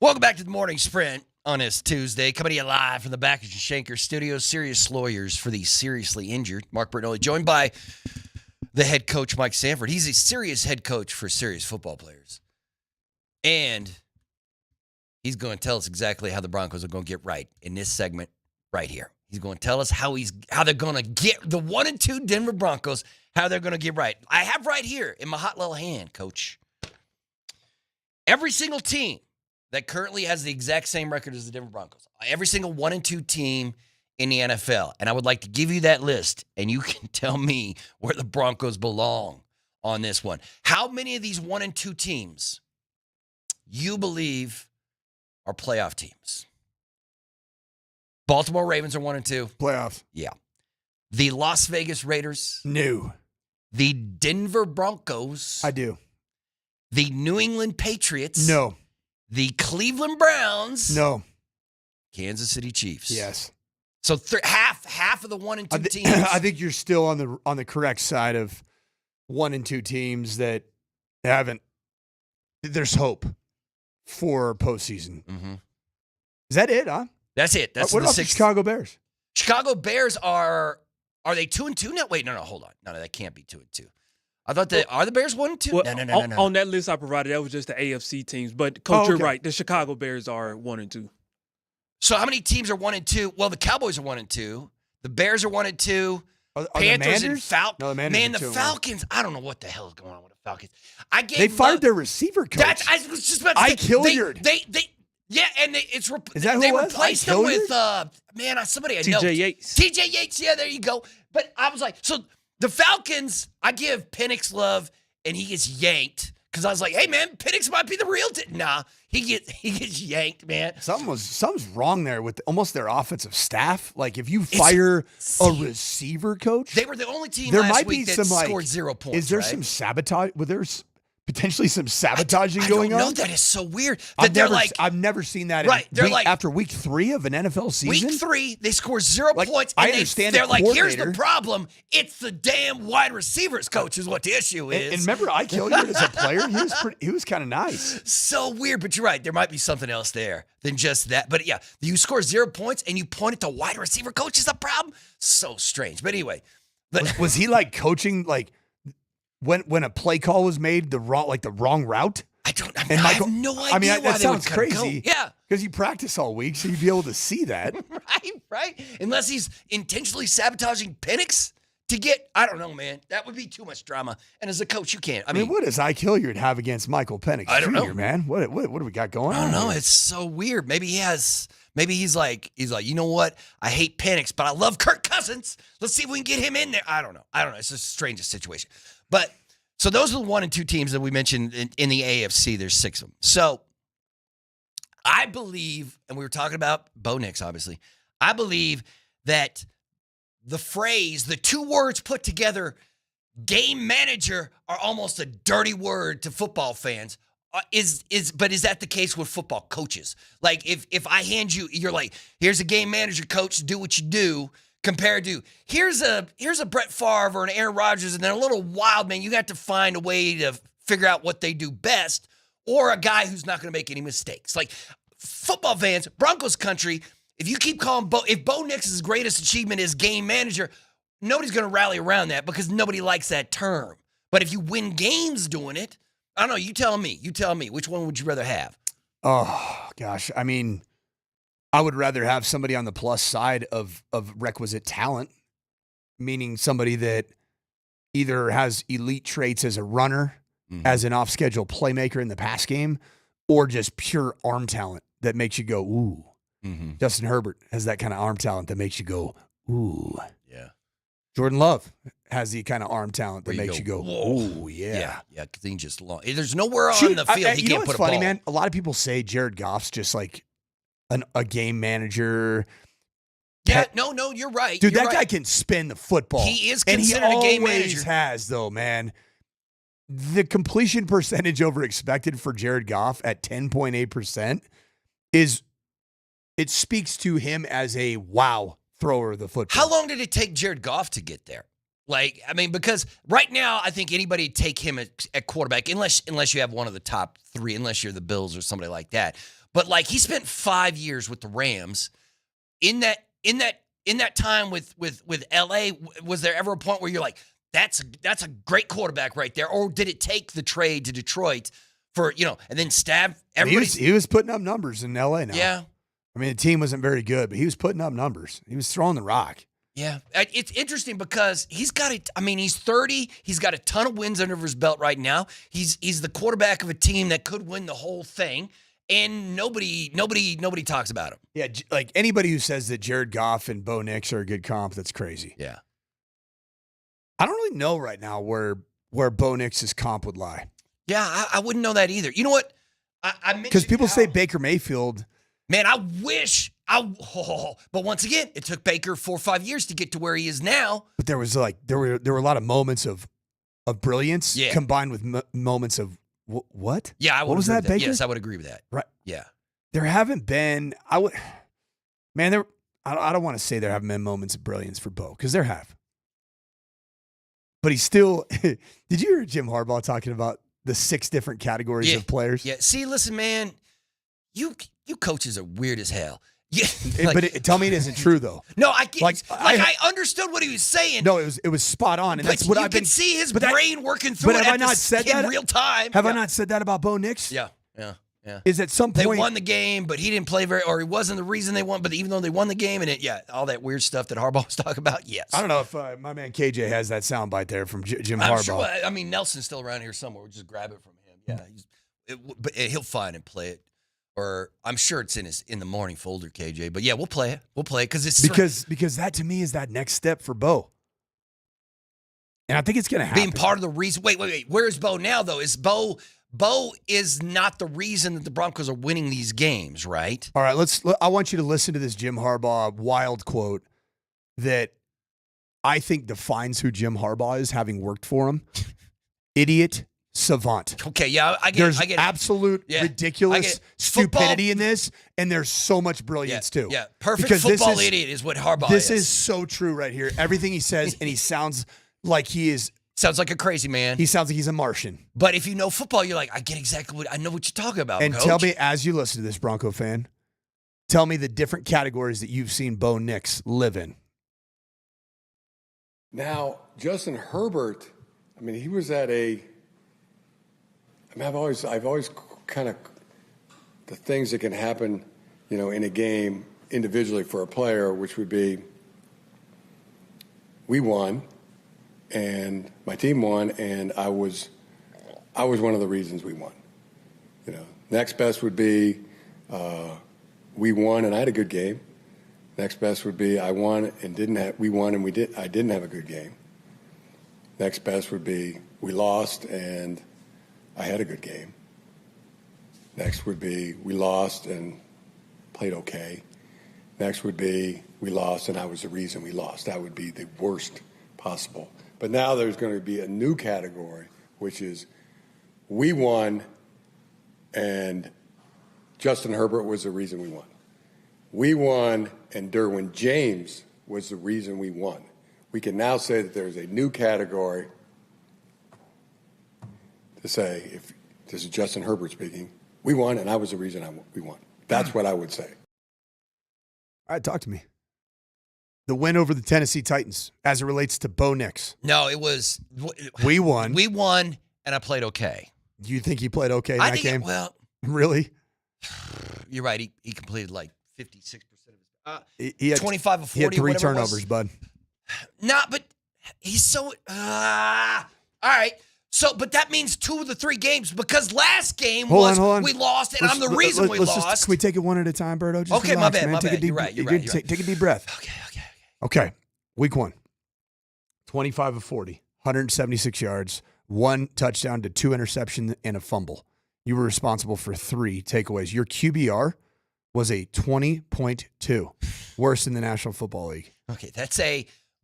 [SPEAKER 8] Welcome back to the Morning Sprint on this Tuesday. Coming to you live from the Backers and Shanker Studios. Serious lawyers for the seriously injured. Mark Bertinelli, joined by the head coach, Mike Sanford. He's a serious head coach for serious football players. And he's going to tell us exactly how the Broncos are going to get right in this segment right here. He's going to tell us how they're going to get the 1-2 Denver Broncos, how they're going to get right. I have right here in my hot little hand, Coach. Every single team that currently has the exact same record as the Denver Broncos. Every single 1-2 team in the NFL. And I would like to give you that list, and you can tell me where the Broncos belong on this one. How many of these 1-2 teams you believe are playoff teams? Baltimore Ravens are 1-2.
[SPEAKER 9] Playoffs.
[SPEAKER 8] Yeah. The Las Vegas Raiders.
[SPEAKER 9] No.
[SPEAKER 8] The Denver Broncos.
[SPEAKER 9] I do.
[SPEAKER 8] The New England Patriots.
[SPEAKER 9] No.
[SPEAKER 8] The Cleveland Browns.
[SPEAKER 9] No.
[SPEAKER 8] Kansas City Chiefs.
[SPEAKER 9] Yes.
[SPEAKER 8] So half of the 1-2 teams.
[SPEAKER 9] I think you're still on the correct side of 1-2 teams that haven't. There's hope for postseason.
[SPEAKER 8] Mm-hmm.
[SPEAKER 9] Is that it, huh?
[SPEAKER 8] That's it. That's
[SPEAKER 9] what
[SPEAKER 8] the
[SPEAKER 9] about
[SPEAKER 8] sixth.
[SPEAKER 9] the Chicago Bears?
[SPEAKER 8] Chicago Bears are they 2-2 now? Wait, no, hold on. No, that can't be 2-2. I thought are the Bears 1-2?
[SPEAKER 10] Well,
[SPEAKER 8] No.
[SPEAKER 10] On that list I provided, that was just the AFC teams. But, Coach,
[SPEAKER 9] okay.
[SPEAKER 10] you're right. The Chicago Bears are 1-2.
[SPEAKER 8] So how many teams are 1-2? Well, the Cowboys are 1-2. The Bears are 1-2.
[SPEAKER 9] Are
[SPEAKER 8] Panthers
[SPEAKER 9] the
[SPEAKER 8] and Falcons.
[SPEAKER 9] No, the Manders
[SPEAKER 8] Man,
[SPEAKER 9] are
[SPEAKER 8] the
[SPEAKER 9] 2-1.
[SPEAKER 8] Falcons. I don't know what the hell is going on with the Falcons.
[SPEAKER 9] They fired their receiver coach.
[SPEAKER 8] I was just about to say.
[SPEAKER 9] Hilliard.
[SPEAKER 8] Yeah, and
[SPEAKER 9] Is that who
[SPEAKER 8] they
[SPEAKER 9] it was?
[SPEAKER 8] replaced
[SPEAKER 9] Ike
[SPEAKER 8] them with
[SPEAKER 9] Hilliard?
[SPEAKER 8] somebody I know.
[SPEAKER 10] TJ Yates.
[SPEAKER 8] TJ Yates, yeah, there you go. But I was like, so the Falcons, I give Penix love, and he gets yanked because I was like, hey man, Penix might be the real. Nah, he gets yanked, man.
[SPEAKER 9] Something's wrong there with almost their offensive staff. Like if you fire a receiver coach,
[SPEAKER 8] They were the only team
[SPEAKER 9] there
[SPEAKER 8] last
[SPEAKER 9] might
[SPEAKER 8] week
[SPEAKER 9] be
[SPEAKER 8] that
[SPEAKER 9] some
[SPEAKER 8] scored 0 points.
[SPEAKER 9] Is there
[SPEAKER 8] right?
[SPEAKER 9] some sabotage? Well, there's potentially some sabotaging
[SPEAKER 8] I
[SPEAKER 9] going
[SPEAKER 8] don't know.
[SPEAKER 9] on.
[SPEAKER 8] That is so weird. That
[SPEAKER 9] I've never seen that.
[SPEAKER 8] Right, they're like
[SPEAKER 9] after week 3 of an NFL season.
[SPEAKER 8] Week 3, they score 0
[SPEAKER 9] Like,
[SPEAKER 8] points.
[SPEAKER 9] I
[SPEAKER 8] And
[SPEAKER 9] understand
[SPEAKER 8] they're
[SPEAKER 9] the
[SPEAKER 8] like, here's the
[SPEAKER 9] coordinator.
[SPEAKER 8] problem. It's the damn wide receivers coach is what the issue is.
[SPEAKER 9] And remember, Ike Hilliard as a player, he was kind of nice.
[SPEAKER 8] So weird, but you're right. There might be something else there than just that. But yeah, you score 0 points and you point at the wide receiver coach is a problem. So strange. But anyway,
[SPEAKER 9] Was he like coaching like when a play call was made the wrong route?
[SPEAKER 8] I have no idea.
[SPEAKER 9] I mean,
[SPEAKER 8] why
[SPEAKER 9] that
[SPEAKER 8] they would
[SPEAKER 9] sounds
[SPEAKER 8] kinda
[SPEAKER 9] crazy.
[SPEAKER 8] go. Yeah.
[SPEAKER 9] Because you practice all week, so you'd be able to see that.
[SPEAKER 8] Right. Unless he's intentionally sabotaging Penix to get, I don't know, man. That would be too much drama. And as a coach, you can't.
[SPEAKER 9] I mean, what does Ike Hilliard have against Michael Penix
[SPEAKER 8] I don't
[SPEAKER 9] Jr.,
[SPEAKER 8] know.
[SPEAKER 9] man? What do we got going on?
[SPEAKER 8] I don't know.
[SPEAKER 9] here?
[SPEAKER 8] It's so weird. Maybe he's like, you know what? I hate Penix, but I love Kirk Cousins. Let's see if we can get him in there. I don't know. It's the strangest situation. But so those are the 1-2 teams that we mentioned in the AFC. There's 6 of them. So I believe, and we were talking about Bo Nix, obviously. I believe that the phrase, the 2 words put together, game manager, are almost a dirty word to football fans. But is that the case with football coaches? Like if I hand you, you're like, here's a game manager, coach, do what you do, compared to here's a Brett Favre or an Aaron Rodgers, and they're a little wild, man. You got to find a way to figure out what they do best, or a guy who's not going to make any mistakes. Like football fans, Broncos country, if you keep calling if Bo Nix's greatest achievement is game manager, nobody's going to rally around that because nobody likes that term. But if you win games doing it, I don't know. You tell me. Which one would you rather have?
[SPEAKER 9] Oh, gosh. I mean, I would rather have somebody on the plus side of requisite talent, meaning somebody that either has elite traits as a runner, as an off-schedule playmaker in the pass game, or just pure arm talent that makes you go, ooh.
[SPEAKER 8] Mm-hmm.
[SPEAKER 9] Justin Herbert has that kind of arm talent that makes you go, ooh.
[SPEAKER 8] Yeah.
[SPEAKER 9] Jordan Love has the kind of arm talent that
[SPEAKER 8] Where
[SPEAKER 9] makes you go,
[SPEAKER 8] whoa.
[SPEAKER 9] ooh, yeah.
[SPEAKER 8] Yeah, because he just long. There's nowhere on the field he
[SPEAKER 9] you know
[SPEAKER 8] can't
[SPEAKER 9] what's
[SPEAKER 8] put a
[SPEAKER 9] funny,
[SPEAKER 8] ball.
[SPEAKER 9] man? A lot of people say Jared Goff's just like a game manager.
[SPEAKER 8] Yeah, no, you're right.
[SPEAKER 9] Dude,
[SPEAKER 8] You're
[SPEAKER 9] that
[SPEAKER 8] right.
[SPEAKER 9] guy can spin the football.
[SPEAKER 8] He is
[SPEAKER 9] and he
[SPEAKER 8] considered a game
[SPEAKER 9] always
[SPEAKER 8] manager.
[SPEAKER 9] has, though, man. The completion percentage over expected for Jared Goff at 10.8% it speaks to him as a wow thrower of the football.
[SPEAKER 8] How long did it take Jared Goff to get there? Like, I mean, because right now, I think anybody would take him at quarterback, unless you have one of the top 3, unless you're the Bills or somebody like that. But like, he spent 5 years with the Rams. In that time with LA, was there ever a point where you're like, that's a great quarterback right there, or did it take the trade to Detroit for and then stab everybody?
[SPEAKER 9] He was putting up numbers in LA now.
[SPEAKER 8] Yeah.
[SPEAKER 9] I mean, the team wasn't very good, but he was putting up numbers. He was throwing the rock.
[SPEAKER 8] Yeah. It's interesting because he's 30. He's got a ton of wins under his belt right now. He's the quarterback of a team that could win the whole thing, and nobody talks about him.
[SPEAKER 9] Yeah, like anybody who says that Jared Goff and Bo Nix are a good comp, that's crazy.
[SPEAKER 8] Yeah.
[SPEAKER 9] I don't really know right now where Bo Nix's comp would lie.
[SPEAKER 8] Yeah, I wouldn't know that either. You know what?
[SPEAKER 9] Because people say Baker Mayfield.
[SPEAKER 8] Man, I wish but once again, it took Baker 4 or 5 years to get to where he is now.
[SPEAKER 9] But there was there were a lot of moments of brilliance combined with moments of what?
[SPEAKER 8] Yeah,
[SPEAKER 9] what was that, Baker?
[SPEAKER 8] Yes, I would agree with that.
[SPEAKER 9] Right.
[SPEAKER 8] Yeah.
[SPEAKER 9] There haven't been. I don't want to say there haven't been moments of brilliance for Bo, because there have. But he's still. Did you hear Jim Harbaugh talking about the 6 different categories of players?
[SPEAKER 8] Yeah. See, listen, man, you coaches are weird as hell. Yeah.
[SPEAKER 9] Tell me it isn't true though.
[SPEAKER 8] No, I understood what he was saying.
[SPEAKER 9] No, it was spot on, and that's what
[SPEAKER 8] I've been. You can see his brain working through it.
[SPEAKER 9] Have I not said that
[SPEAKER 8] in real time?
[SPEAKER 9] Have I not said that about Bo Nix?
[SPEAKER 8] Yeah.
[SPEAKER 9] Is at some point
[SPEAKER 8] they won the game, but he didn't play or he wasn't the reason they won. But even though they won the game, and all that weird stuff that Harbaugh was talking about. Yes.
[SPEAKER 9] I don't know if my man KJ has that soundbite there from Jim Harbaugh.
[SPEAKER 8] Sure, I mean, Nelson's still around here somewhere. We'll just grab it from him. Yeah, but he'll find and play it. Or I'm sure it's in the morning folder, KJ. But yeah, we'll play it. We'll play it
[SPEAKER 9] because that to me is that next step for Bo. And I think it's going to happen.
[SPEAKER 8] Being part of the reason. Wait. Where is Bo now, though? Is Bo is not the reason that the Broncos are winning these games, right?
[SPEAKER 9] All right, I want you to listen to this Jim Harbaugh wild quote that I think defines who Jim Harbaugh is, having worked for him. Idiot savant.
[SPEAKER 8] Okay, yeah, I get
[SPEAKER 9] There's
[SPEAKER 8] it. I get
[SPEAKER 9] absolute ridiculous stupidity in this, and there's so much brilliance too.
[SPEAKER 8] Yeah, perfect football idiot is what Harbaugh is.
[SPEAKER 9] This is so true right here. Everything he says, and he sounds like he is.
[SPEAKER 8] Sounds like a crazy man.
[SPEAKER 9] He sounds like he's a Martian.
[SPEAKER 8] But if you know football, you're like, I know what you're talking about,
[SPEAKER 9] And
[SPEAKER 8] Coach.
[SPEAKER 9] tell me, as you listen to this, Bronco fan, tell me the different categories that you've seen Bo Nix live in.
[SPEAKER 11] Now, Justin Herbert, I mean, he was at I've always kind of the things that can happen, in a game individually for a player, which would be we won and my team won, and I was one of the reasons we won. Next best would be we won and I had a good game. Next best would be I won and I didn't have a good game. Next best would be we lost and I had a good game. Next would be we lost and played okay. Next would be we lost and I was the reason we lost. That would be the worst possible. But now there's going to be a new category, which is we won and Justin Herbert was the reason we won. We won and Derwin James was the reason we won. We can now say that there's a new category to say, if this is Justin Herbert speaking, we won and I was the reason we won. That's what I would say.
[SPEAKER 9] All right, talk to me. The win over the Tennessee Titans as it relates to Bo Nix.
[SPEAKER 8] No, it was
[SPEAKER 9] we won.
[SPEAKER 8] We won and I played okay.
[SPEAKER 9] Do you think he played okay in that game?
[SPEAKER 8] Well,
[SPEAKER 9] really?
[SPEAKER 8] You're right. He completed like 56% of his
[SPEAKER 9] he had
[SPEAKER 8] 25 of 40.
[SPEAKER 9] He had 3 turnovers, bud.
[SPEAKER 8] Nah, but he's so all right. So, but that means 2 of the 3 games because last game
[SPEAKER 9] hold on.
[SPEAKER 8] we lost, and I'm the reason we lost.
[SPEAKER 9] Can we take it one at a time, Berto? Just
[SPEAKER 8] okay,
[SPEAKER 9] relax,
[SPEAKER 8] my bad.
[SPEAKER 9] Man. Take a deep,
[SPEAKER 8] you're right.
[SPEAKER 9] Take a deep breath. Okay. Week 1, 25 of 40, 176 yards, 1 touchdown to 2 interceptions and a fumble. You were responsible for 3 takeaways. Your QBR was a 20.2, worse than the National Football League.
[SPEAKER 8] Okay, that's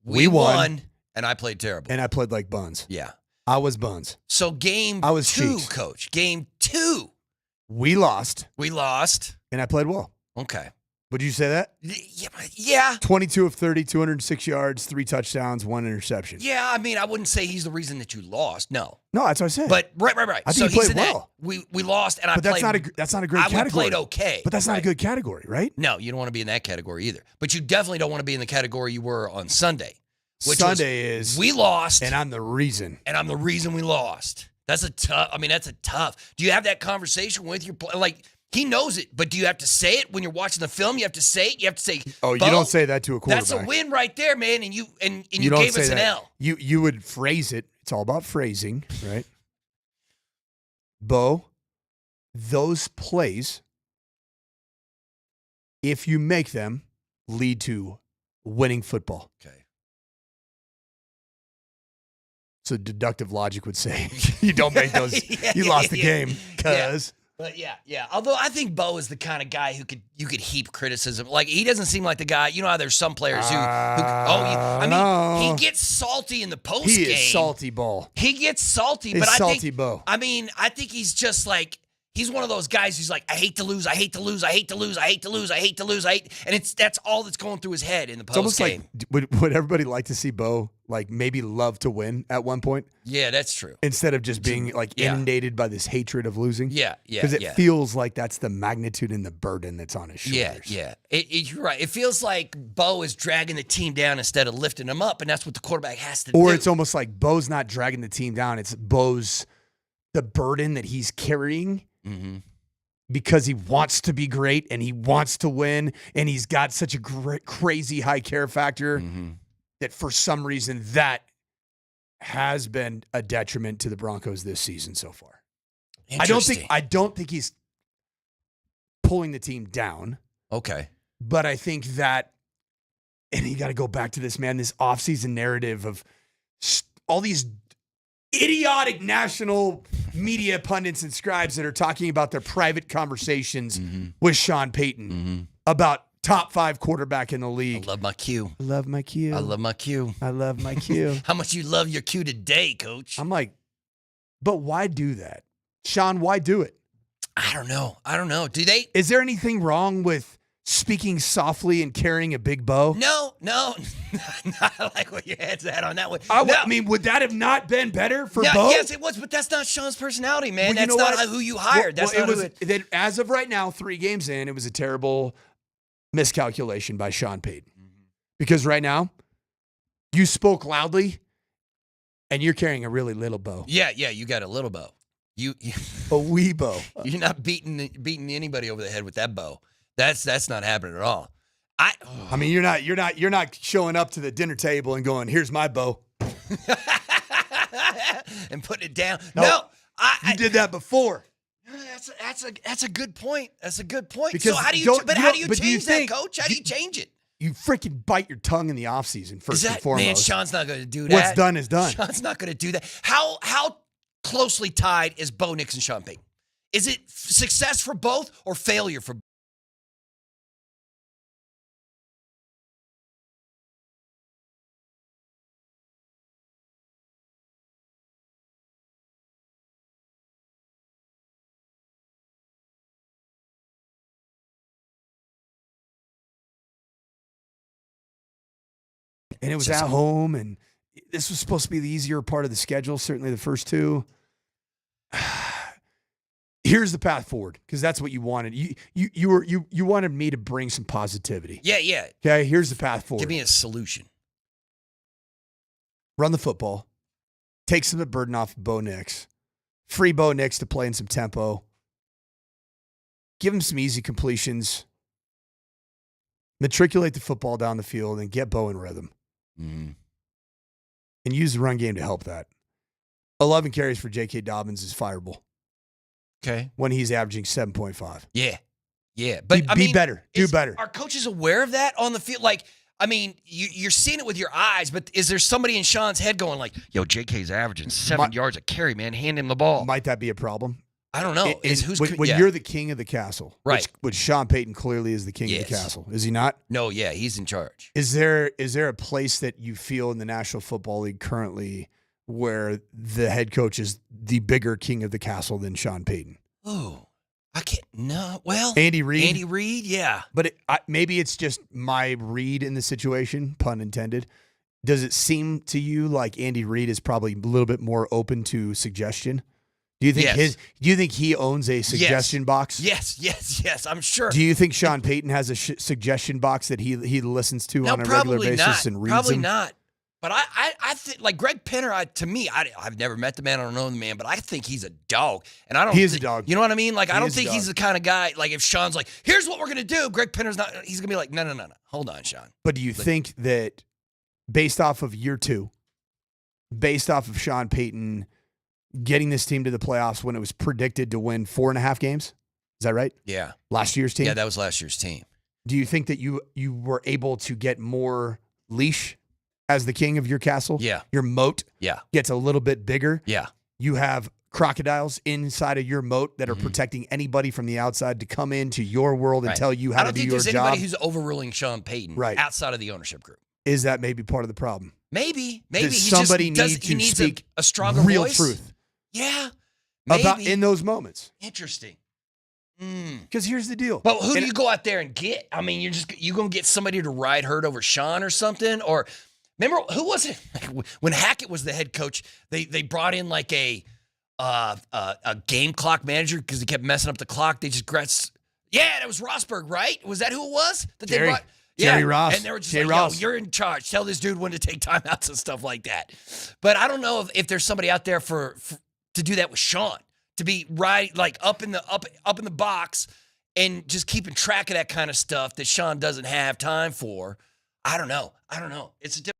[SPEAKER 8] we won, and I played terrible.
[SPEAKER 9] And I played like buns.
[SPEAKER 8] Yeah.
[SPEAKER 9] I was buns.
[SPEAKER 8] So game
[SPEAKER 9] I was
[SPEAKER 8] 2,
[SPEAKER 9] cheeks.
[SPEAKER 8] Coach. Game 2.
[SPEAKER 9] We lost.
[SPEAKER 8] We lost.
[SPEAKER 9] And I played well.
[SPEAKER 8] Okay.
[SPEAKER 9] Would you say that?
[SPEAKER 8] Yeah.
[SPEAKER 9] 22 of 30, 206 yards, 3 touchdowns, 1 interception.
[SPEAKER 8] Yeah, I mean, I wouldn't say he's the reason that you lost. No.
[SPEAKER 9] No, that's what I said.
[SPEAKER 8] But right.
[SPEAKER 9] I think he played
[SPEAKER 8] in that.
[SPEAKER 9] well.
[SPEAKER 8] We lost, and
[SPEAKER 9] But that's not a great category.
[SPEAKER 8] I played okay.
[SPEAKER 9] But that's not a good category, right?
[SPEAKER 8] No, you don't want to be in that category either. But you definitely don't want to be in the category you were on Sunday. Which
[SPEAKER 9] Sunday is
[SPEAKER 8] we lost,
[SPEAKER 9] and I'm the reason.
[SPEAKER 8] And I'm the reason we lost. That's a tough. Do you have that conversation with your like? He knows it, but do you have to say it when you're watching the film? You have to say it. You have to say,
[SPEAKER 9] "Oh, you don't say that to a quarterback."
[SPEAKER 8] That's a win right there, man. And you
[SPEAKER 9] don't
[SPEAKER 8] gave us an L.
[SPEAKER 9] You would phrase it. It's all about phrasing, right? Bo, those plays, if you make them, lead to winning football.
[SPEAKER 8] Okay.
[SPEAKER 9] So deductive logic would say you don't make those. You lost the game because.
[SPEAKER 8] But yeah. Although I think Bo is the kind of guy you could heap criticism. Like he doesn't seem like the guy. You know how there's some players who he gets salty in the post game.
[SPEAKER 9] He is salty, Bo.
[SPEAKER 8] He gets salty,
[SPEAKER 9] He's
[SPEAKER 8] but
[SPEAKER 9] salty, Bo.
[SPEAKER 8] I think he's just like he's one of those guys who's like, I hate to lose, I hate to lose, I hate to lose, I hate to lose, I hate to lose, and that's all that's going through his head in the post game.
[SPEAKER 9] It's almost like would everybody like to see Bo like maybe love to win at one point?
[SPEAKER 8] Yeah, that's true.
[SPEAKER 9] Instead of just being like inundated by this hatred of losing.
[SPEAKER 8] Yeah.
[SPEAKER 9] Because it feels like that's the magnitude and the burden that's on his shoulders.
[SPEAKER 8] Yeah. You're right. It feels like Bo is dragging the team down instead of lifting them up, and that's what the quarterback has to do.
[SPEAKER 9] Or it's almost like Bo's not dragging the team down. It's the burden that he's carrying.
[SPEAKER 8] Mm-hmm.
[SPEAKER 9] Because he wants to be great and he wants to win and he's got such a crazy high care factor that for some reason that has been a detriment to the Broncos this season so far. I don't think he's pulling the team down.
[SPEAKER 8] Okay.
[SPEAKER 9] But I think that, and you got to go back to this, man, this offseason narrative of all these idiotic national media pundits and scribes that are talking about their private conversations with Sean Payton about top 5 quarterback in the league.
[SPEAKER 8] I love my Q.
[SPEAKER 9] I love my Q.
[SPEAKER 8] I love my Q.
[SPEAKER 9] I love my Q.
[SPEAKER 8] How much you love your Q today, Coach?
[SPEAKER 9] I'm like, but why do that? Sean, why do it?
[SPEAKER 8] I don't know. Do they?
[SPEAKER 9] Is there anything wrong with speaking softly and carrying a big bow?
[SPEAKER 8] No. I like where your head's at on that one.
[SPEAKER 9] I mean, would that have not been better for Bo?
[SPEAKER 8] Yes, it was, but that's not Sean's personality, man. That's not who you hired.
[SPEAKER 9] As of right now, 3 games in, it was a terrible miscalculation by Sean Payton. Because right now, you spoke loudly, and you're carrying a really little bow.
[SPEAKER 8] Yeah, you got a little bow.
[SPEAKER 9] A wee bow.
[SPEAKER 8] You're not beating anybody over the head with that bow. That's not happening at all.
[SPEAKER 9] I mean, you're not showing up to the dinner table and going, "Here's my bow,"
[SPEAKER 8] and putting it down.
[SPEAKER 9] No, you did that before.
[SPEAKER 8] That's a good point. That's a good point.
[SPEAKER 9] Because
[SPEAKER 8] so how do you change that, Coach? How do you change it?
[SPEAKER 9] You freaking bite your tongue in the offseason first and foremost.
[SPEAKER 8] Man, Sean's not going to do that.
[SPEAKER 9] What's done is done.
[SPEAKER 8] Sean's not going to do that. How closely tied is Bo Nix and Sean Payton? Is it success for both or failure for both?
[SPEAKER 9] And it was at home, and this was supposed to be the easier part of the schedule, certainly the first 2. Here's the path forward, because that's what you wanted. You wanted me to bring some positivity.
[SPEAKER 8] Yeah.
[SPEAKER 9] Okay, here's the path forward.
[SPEAKER 8] Give me a solution.
[SPEAKER 9] Run the football. Take some of the burden off of Bo Nix. Free Bo Nix to play in some tempo. Give him some easy completions. Matriculate the football down the field and get Bo in rhythm.
[SPEAKER 8] Mm-hmm.
[SPEAKER 9] And use the run game to help that. 11 carries for J.K. Dobbins is fireable.
[SPEAKER 8] Okay.
[SPEAKER 9] When he's averaging 7.5.
[SPEAKER 8] Yeah. But
[SPEAKER 9] be better. Do better.
[SPEAKER 8] Are coaches aware of that on the field? Like, I mean, you're seeing it with your eyes, but is there somebody in Sean's head going like, yo, J.K.'s averaging 7 yards a carry, man. Hand him the ball.
[SPEAKER 9] Might that be a problem?
[SPEAKER 8] I don't know.
[SPEAKER 9] When you're the king of the castle,
[SPEAKER 8] right?
[SPEAKER 9] Which Sean Payton clearly is the king of the castle, is he not?
[SPEAKER 8] No, yeah, he's in charge.
[SPEAKER 9] Is there a place that you feel in the National Football League currently where the head coach is the bigger king of the castle than Sean Payton?
[SPEAKER 8] Oh, I can't. No. Well,
[SPEAKER 9] Andy Reid.
[SPEAKER 8] Andy Reid. Yeah.
[SPEAKER 9] But maybe it's just my read in the situation, pun intended. Does it seem to you like Andy Reid is probably a little bit more open to suggestion? Do you think
[SPEAKER 8] Yes.
[SPEAKER 9] Do you think he owns a suggestion box?
[SPEAKER 8] Yes. I'm sure.
[SPEAKER 9] Do you think Sean Payton has a suggestion box that he listens to on a regular basis and reads
[SPEAKER 8] Probably
[SPEAKER 9] them?
[SPEAKER 8] not. But I think like Greg Penner. I've never met the man. I don't know the man, but I think he's a dog. And I don't.
[SPEAKER 9] He is a dog.
[SPEAKER 8] You know what I mean? Like I don't
[SPEAKER 9] is a
[SPEAKER 8] think he's
[SPEAKER 9] dog.
[SPEAKER 8] the kind of guy. Like if Sean's like, here's what we're gonna do, Greg Penner's not. He's gonna be like, no. Hold on, Sean.
[SPEAKER 9] But do you think that based off of year 2, based off of Sean Payton getting this team to the playoffs when it was predicted to win 4.5 games, is that right?
[SPEAKER 8] Yeah.
[SPEAKER 9] Last year's team?
[SPEAKER 8] Yeah, that was last year's team.
[SPEAKER 9] Do you think that you were able to get more leash as the king of your castle?
[SPEAKER 8] Yeah.
[SPEAKER 9] Your moat
[SPEAKER 8] Yeah.
[SPEAKER 9] gets a little bit bigger.
[SPEAKER 8] Yeah.
[SPEAKER 9] You have crocodiles inside of your moat that are protecting anybody from the outside to come into your world and
[SPEAKER 8] Right.
[SPEAKER 9] tell you how to do your
[SPEAKER 8] I don't think there's
[SPEAKER 9] job.
[SPEAKER 8] anybody who's overruling Sean Payton
[SPEAKER 9] Right.
[SPEAKER 8] outside of the ownership group.
[SPEAKER 9] Is that maybe part of the problem?
[SPEAKER 8] Maybe
[SPEAKER 9] Does
[SPEAKER 8] he
[SPEAKER 9] somebody
[SPEAKER 8] just
[SPEAKER 9] need to
[SPEAKER 8] needs
[SPEAKER 9] speak
[SPEAKER 8] a stronger
[SPEAKER 9] real
[SPEAKER 8] voice?
[SPEAKER 9] truth
[SPEAKER 8] Yeah. Maybe.
[SPEAKER 9] about in those moments?
[SPEAKER 8] Interesting.
[SPEAKER 9] Because here's the deal.
[SPEAKER 8] But who
[SPEAKER 9] And-
[SPEAKER 8] do you go out there and get? I mean, you gonna get somebody to ride herd over Sean or something? Or remember who was it when Hackett was the head coach? They brought in like a game clock manager because he kept messing up the clock. They just that was Rosberg, right? Was that who it was that
[SPEAKER 9] Jerry.
[SPEAKER 8] they brought?
[SPEAKER 9] Jerry Ross.
[SPEAKER 8] And they were just
[SPEAKER 9] Jerry
[SPEAKER 8] like,
[SPEAKER 9] Ross.
[SPEAKER 8] yo, you're in charge. Tell this dude when to take timeouts and stuff like that. But I don't know if there's somebody out there for to do that with Sean, to be like up in the box and just keeping track of that kind of stuff that Sean doesn't have time for. I don't know. It's a different.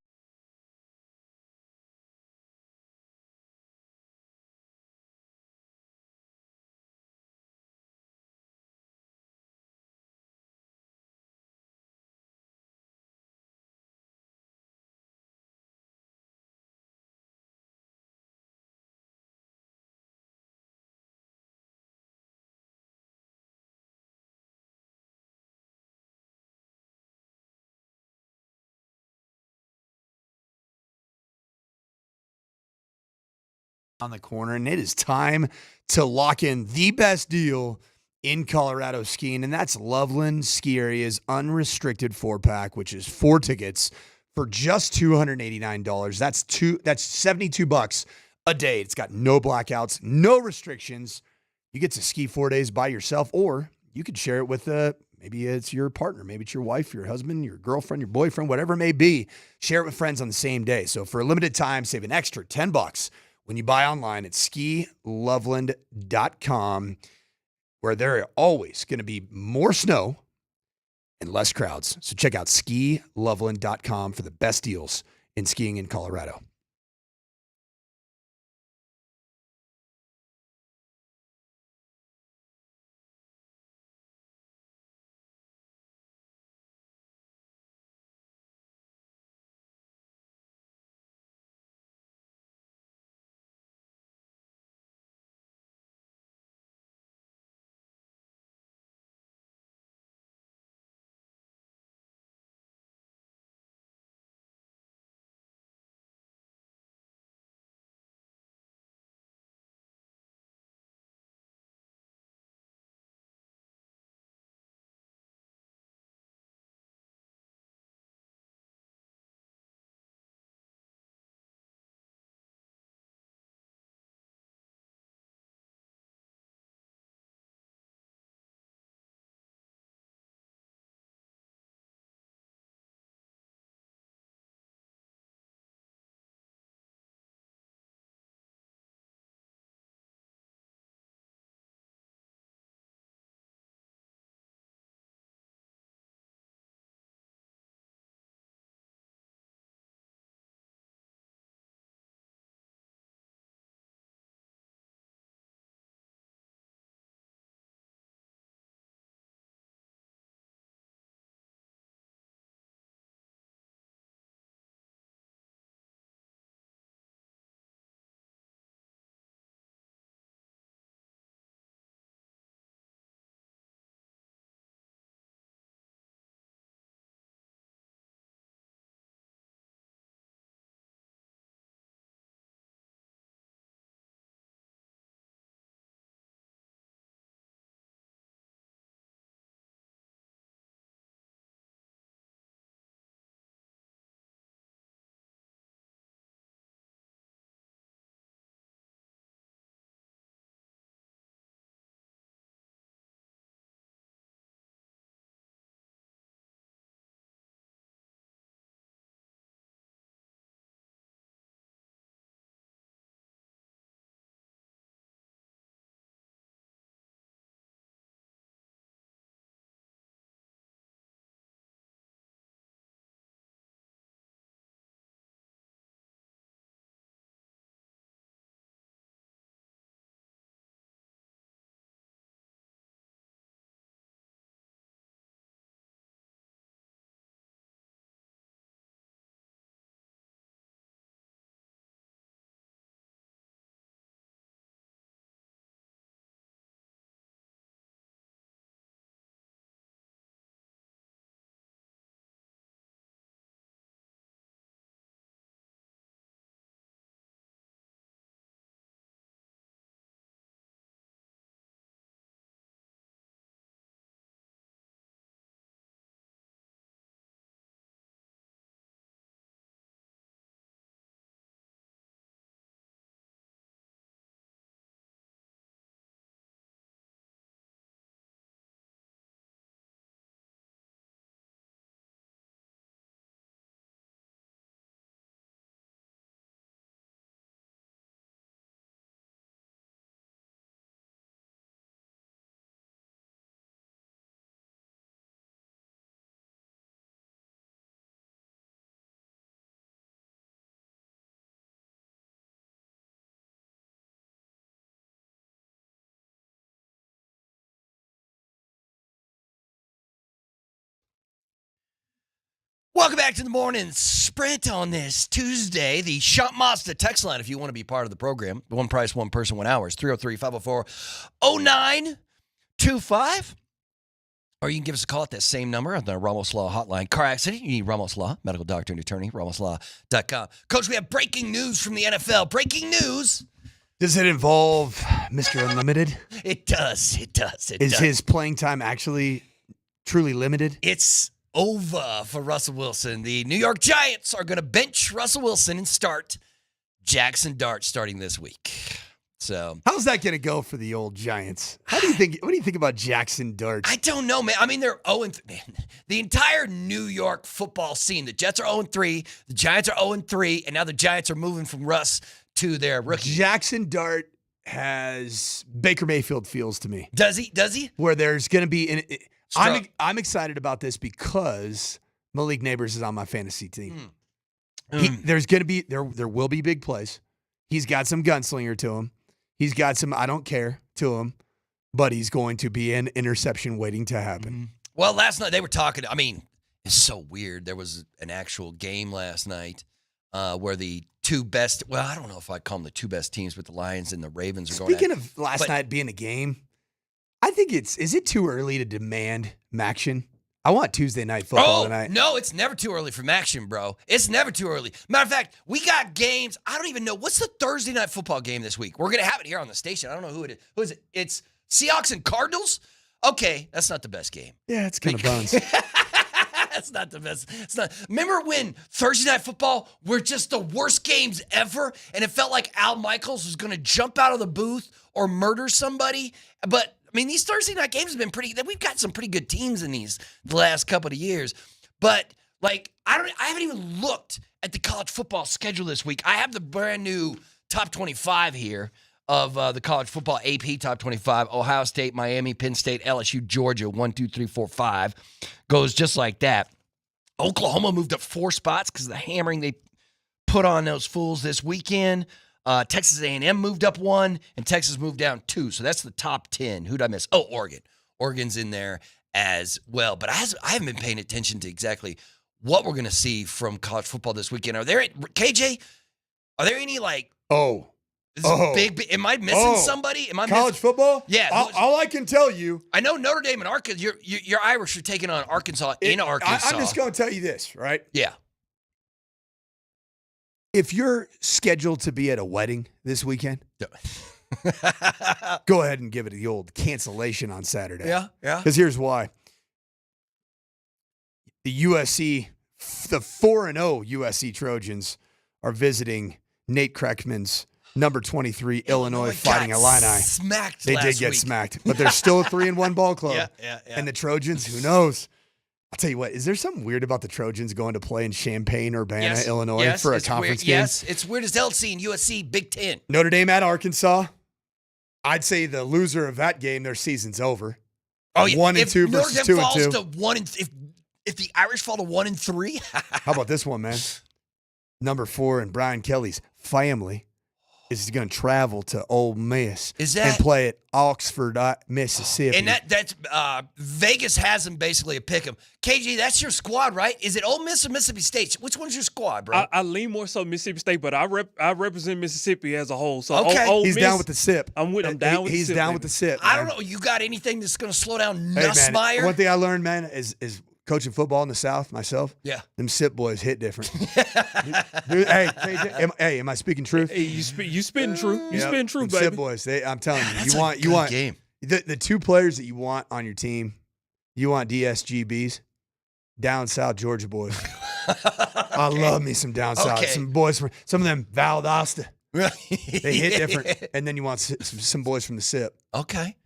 [SPEAKER 9] on the corner, and it is time to lock in the best deal in Colorado skiing, and that's Loveland Ski Area's unrestricted 4-pack, which is 4 tickets for just $289. That's $72 a day. It's got no blackouts, no restrictions. You get to ski 4 days by yourself, or you could share it with maybe it's your partner, maybe it's your wife, your husband, your girlfriend, your boyfriend, whatever it may be. Share it with friends on the same day. So for a limited time, save an extra $10 when you buy online at skiloveland.com, where there are always going to be more snow and less crowds. So check out skiloveland.com for the best deals in skiing in Colorado.
[SPEAKER 8] Welcome back to the morning sprint on this Tuesday. The Shop Mazda text line, if you want to be part of the program. One price, one person, 1 hour is 303-504-0925. Or you can give us a call at that same number on the Ramos Law hotline. Car accident, you need Ramos Law, medical doctor and attorney, ramoslaw.com. Coach, we have breaking news from the NFL. Breaking news.
[SPEAKER 9] Does it involve Mr. Unlimited?
[SPEAKER 8] It does.
[SPEAKER 9] Is his playing time actually truly limited?
[SPEAKER 8] It's over for Russell Wilson. The New York Giants are going to bench Russell Wilson and start Jackson Dart starting this week. So
[SPEAKER 9] how's that going to go for the old Giants? What do you think about Jackson Dart?
[SPEAKER 8] I don't know, man. I mean, they're 0-3. The entire New York football scene, the Jets are 0-3, the Giants are 0-3, and now the Giants are moving from Russ to their rookie.
[SPEAKER 9] Jackson Dart has Baker Mayfield feels to me.
[SPEAKER 8] Does he?
[SPEAKER 9] Where there's going to be I'm excited about this because Malik Neighbors is on my fantasy team. There's going to be there will be big plays. He's got some gunslinger to him. He's got some I don't care to him, but he's going to be an interception waiting to happen.
[SPEAKER 8] Well, last night they were talking. I mean, it's so weird. There was an actual game last night where the two best. Well, I don't know if I'd call them the two best teams, but the Lions and the Ravens are going.
[SPEAKER 9] Speaking of last night being a game, I think is it too early to demand Maction? I want Tuesday night football tonight.
[SPEAKER 8] No, it's never too early for Maction, bro. It's never too early. Matter of fact, we got games. I don't even know. What's the Thursday night football game this week? We're going to have it here on the station. I don't know who it is. Who is it? It's Seahawks and Cardinals? Okay, that's not the best game.
[SPEAKER 9] Yeah, it's kind of bones.
[SPEAKER 8] That's not the best. It's not. Remember when Thursday night football were just the worst games ever, and it felt like Al Michaels was going to jump out of the booth or murder somebody? But I mean, these Thursday night games have been pretty. We've got some pretty good teams in these the last couple of years. But like, I haven't even looked at the college football schedule this week. I have the brand new top 25 here of the college football AP top 25. Ohio State, Miami, Penn State, LSU, Georgia. 1, 2, 3, 4, 5 goes just like that. Oklahoma moved up 4 spots because of the hammering they put on those fools this weekend. Texas A&M moved up 1, and Texas moved down 2. So that's the top 10. Who'd I miss? Oh, Oregon. Oregon's in there as well. But I haven't been paying attention to exactly what we're going to see from college football this weekend. Are there any like big? Am I missing somebody? Am I
[SPEAKER 9] college football?
[SPEAKER 8] Yeah.
[SPEAKER 9] All I can tell you,
[SPEAKER 8] I know Notre Dame and Arkansas. Your Irish are taking on Arkansas in Arkansas.
[SPEAKER 9] I'm just going to tell you this, right?
[SPEAKER 8] Yeah.
[SPEAKER 9] If you're scheduled to be at a wedding this weekend, go ahead and give it the old cancellation on Saturday.
[SPEAKER 8] Yeah.
[SPEAKER 9] Because here's why. The 4-0 USC Trojans are visiting Nate Kreckman's number 23 Illinois Fighting Illini.
[SPEAKER 8] Smacked.
[SPEAKER 9] They did get smacked, but they're still a 3-1 ball club.
[SPEAKER 8] Yeah.
[SPEAKER 9] And the Trojans, who knows? I'll tell you what, is there something weird about the Trojans going to play in Champaign, Urbana, Illinois for a conference game?
[SPEAKER 8] Yes, it's weird as hell seeing USC Big Ten.
[SPEAKER 9] Notre Dame at Arkansas. I'd say the loser of that game, their season's over.
[SPEAKER 8] Oh, yeah.
[SPEAKER 9] 1-2 versus 2-2.
[SPEAKER 8] If the Irish fall to 1-3.
[SPEAKER 9] How about this one, man? Number 4 and Brian Kelly's family is going to travel to Ole Miss and play at Oxford, Mississippi.
[SPEAKER 8] And that's Vegas has them basically a pick 'em. KG, that's your squad, right? Is it Ole Miss or Mississippi State? Which one's your squad, bro?
[SPEAKER 10] I lean more so Mississippi State, but I represent Mississippi as a whole. So
[SPEAKER 8] okay.
[SPEAKER 10] Ole
[SPEAKER 9] He's
[SPEAKER 10] Miss,
[SPEAKER 9] down with the SIP.
[SPEAKER 10] He's
[SPEAKER 9] down with the SIP.
[SPEAKER 8] I don't know. You got anything that's going to slow down
[SPEAKER 9] Hey,
[SPEAKER 8] Nussmeier?
[SPEAKER 9] man, one thing I learned, man, is coaching football in the South myself.
[SPEAKER 8] Yeah.
[SPEAKER 9] Them SIP boys hit different. Dude, hey, KJ, am I speaking truth?
[SPEAKER 10] Hey, you spitting true. You spitting true,
[SPEAKER 9] them
[SPEAKER 10] baby.
[SPEAKER 9] SIP boys, I'm telling you,
[SPEAKER 8] That's
[SPEAKER 9] you want
[SPEAKER 8] game.
[SPEAKER 9] the two players that you want on your team. You want DSGBs, down south Georgia boys. I love me some down south.
[SPEAKER 8] Okay.
[SPEAKER 9] Some boys from some of them Valdosta. They hit
[SPEAKER 8] Yeah.
[SPEAKER 9] different, and then you want some boys from the SIP.
[SPEAKER 8] Okay.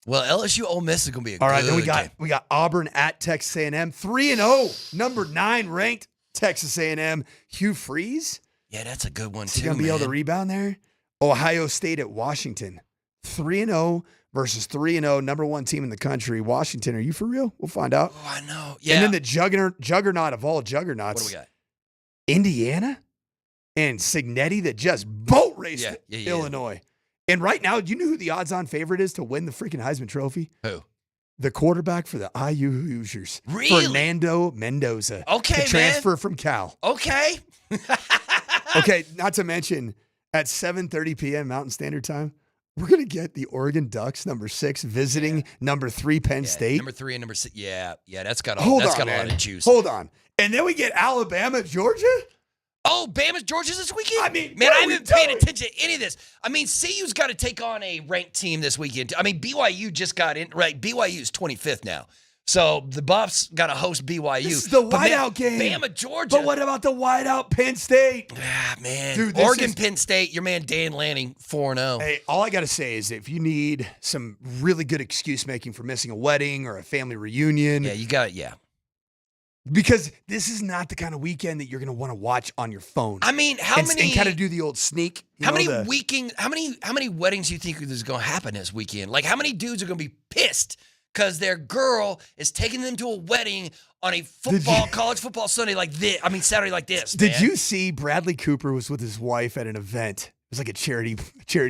[SPEAKER 8] Well, LSU Ole Miss is going to be a
[SPEAKER 9] All right,
[SPEAKER 8] good
[SPEAKER 9] then
[SPEAKER 8] game.
[SPEAKER 9] we got Auburn at Texas A&M, 3-0, number 9 ranked Texas A&M. Hugh Freeze,
[SPEAKER 8] Yeah, that's a good one,
[SPEAKER 9] is he
[SPEAKER 8] too,
[SPEAKER 9] gonna be able to
[SPEAKER 8] man.
[SPEAKER 9] rebound there? Ohio State at Washington, 3-0 versus 3-0, number 1 team in the country. Washington, are you for real? We'll find out.
[SPEAKER 8] Oh, I know. Yeah.
[SPEAKER 9] And then the juggernaut of all juggernauts,
[SPEAKER 8] What do we got?
[SPEAKER 9] Indiana and Signetti that just boat raced
[SPEAKER 8] Yeah.
[SPEAKER 9] Illinois. And right now, do you know who the odds-on favorite is to win the freaking Heisman Trophy?
[SPEAKER 8] Who?
[SPEAKER 9] the quarterback for the IU Hoosiers,
[SPEAKER 8] Really?
[SPEAKER 9] Fernando Mendoza.
[SPEAKER 8] Okay,
[SPEAKER 9] to transfer from Cal.
[SPEAKER 8] Okay.
[SPEAKER 9] Okay, not to mention at 7:30 p.m. Mountain Standard Time, we're gonna get the Oregon Ducks, number 6, visiting number 3 Penn State.
[SPEAKER 8] Number 3 and number 6. Yeah, that's got a
[SPEAKER 9] Hold
[SPEAKER 8] that's
[SPEAKER 9] on,
[SPEAKER 8] got
[SPEAKER 9] man.
[SPEAKER 8] a lot of juice.
[SPEAKER 9] Hold on, and then we get Alabama, Georgia.
[SPEAKER 8] Oh, Bama's Georgia's this weekend?
[SPEAKER 9] I mean,
[SPEAKER 8] man,
[SPEAKER 9] what
[SPEAKER 8] I
[SPEAKER 9] are we
[SPEAKER 8] haven't paid
[SPEAKER 9] doing?
[SPEAKER 8] attention to any of this. I mean, CU's got to take on a ranked team this weekend. I mean, BYU just got in, right? BYU is 25th now. So the Buffs got to host BYU.
[SPEAKER 9] This is the
[SPEAKER 8] But, man,
[SPEAKER 9] whiteout game.
[SPEAKER 8] Bama, Georgia.
[SPEAKER 9] But what about the whiteout Penn State?
[SPEAKER 8] Ah, man.
[SPEAKER 9] Dude, this
[SPEAKER 8] Oregon,
[SPEAKER 9] is-
[SPEAKER 8] Penn State, your man Dan Lanning, 4-0.
[SPEAKER 9] Hey, all I got to say is if you need some really good excuse making for missing a wedding or a family reunion,
[SPEAKER 8] Yeah, you got it. Yeah.
[SPEAKER 9] because this is not the kind of weekend that you're going to want to watch on your phone.
[SPEAKER 8] I mean, how
[SPEAKER 9] and,
[SPEAKER 8] many
[SPEAKER 9] and kind of do the old sneak.
[SPEAKER 8] How many weddings do you think is going to happen this weekend? Like, how many dudes are going to be pissed because their girl is taking them to a wedding on a college football Sunday like this? I mean, Saturday like this.
[SPEAKER 9] Did
[SPEAKER 8] man.
[SPEAKER 9] you see Bradley Cooper was with his wife at an event? It was like a charity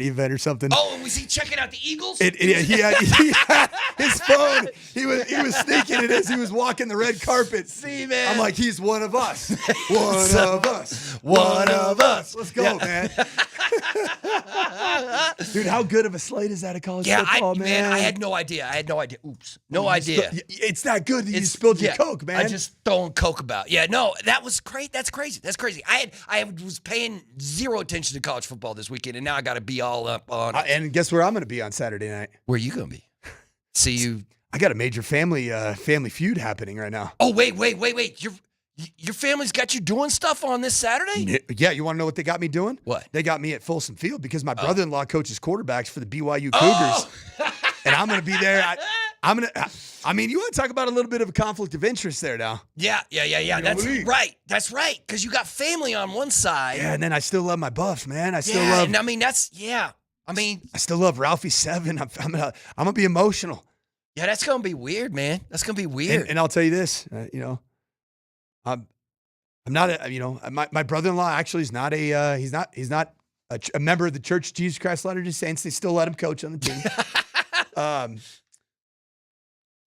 [SPEAKER 9] event or something.
[SPEAKER 8] Oh, and was he checking out the Eagles?
[SPEAKER 9] He had his phone. He was sneaking it as he was walking the red carpet.
[SPEAKER 8] See, man.
[SPEAKER 9] I'm like, he's one of us. One of us.
[SPEAKER 8] One of us.
[SPEAKER 9] Let's go, man. Dude, how good of a slate is that at college football, man?
[SPEAKER 8] I had no idea. Oops. No idea.
[SPEAKER 9] It's that good that you spilled your Coke, man.
[SPEAKER 8] I just throwing Coke about. Yeah, no, that was great. That's crazy. I was paying zero attention to college football this weekend, and now I got to be all up on it.
[SPEAKER 9] And guess where I'm going to be on Saturday night?
[SPEAKER 8] Where you going to be? See you.
[SPEAKER 9] I got a major family feud happening right now.
[SPEAKER 8] Oh, wait. Your family's got you doing stuff on this Saturday?
[SPEAKER 9] Yeah, you want to know what they got me doing?
[SPEAKER 8] What?
[SPEAKER 9] They got me at Folsom Field because my brother-in-law coaches quarterbacks for the BYU Cougars. And I'm going to be there. I mean, you want to talk about a little bit of a conflict of interest there now.
[SPEAKER 8] Yeah. That's right. That's right. Because you got family on one side.
[SPEAKER 9] Yeah, and then I still love my Buffs, man. I still
[SPEAKER 8] Yeah,
[SPEAKER 9] love.
[SPEAKER 8] and I mean,
[SPEAKER 9] I still love Ralphie VII. I'm gonna be emotional.
[SPEAKER 8] yeah, that's gonna be weird, man. That's gonna be weird.
[SPEAKER 9] And I'll tell you this, I'm not my brother-in-law actually is not he's not a member of the Church of Jesus Christ of Latter-day Saints. They still let him coach on the team.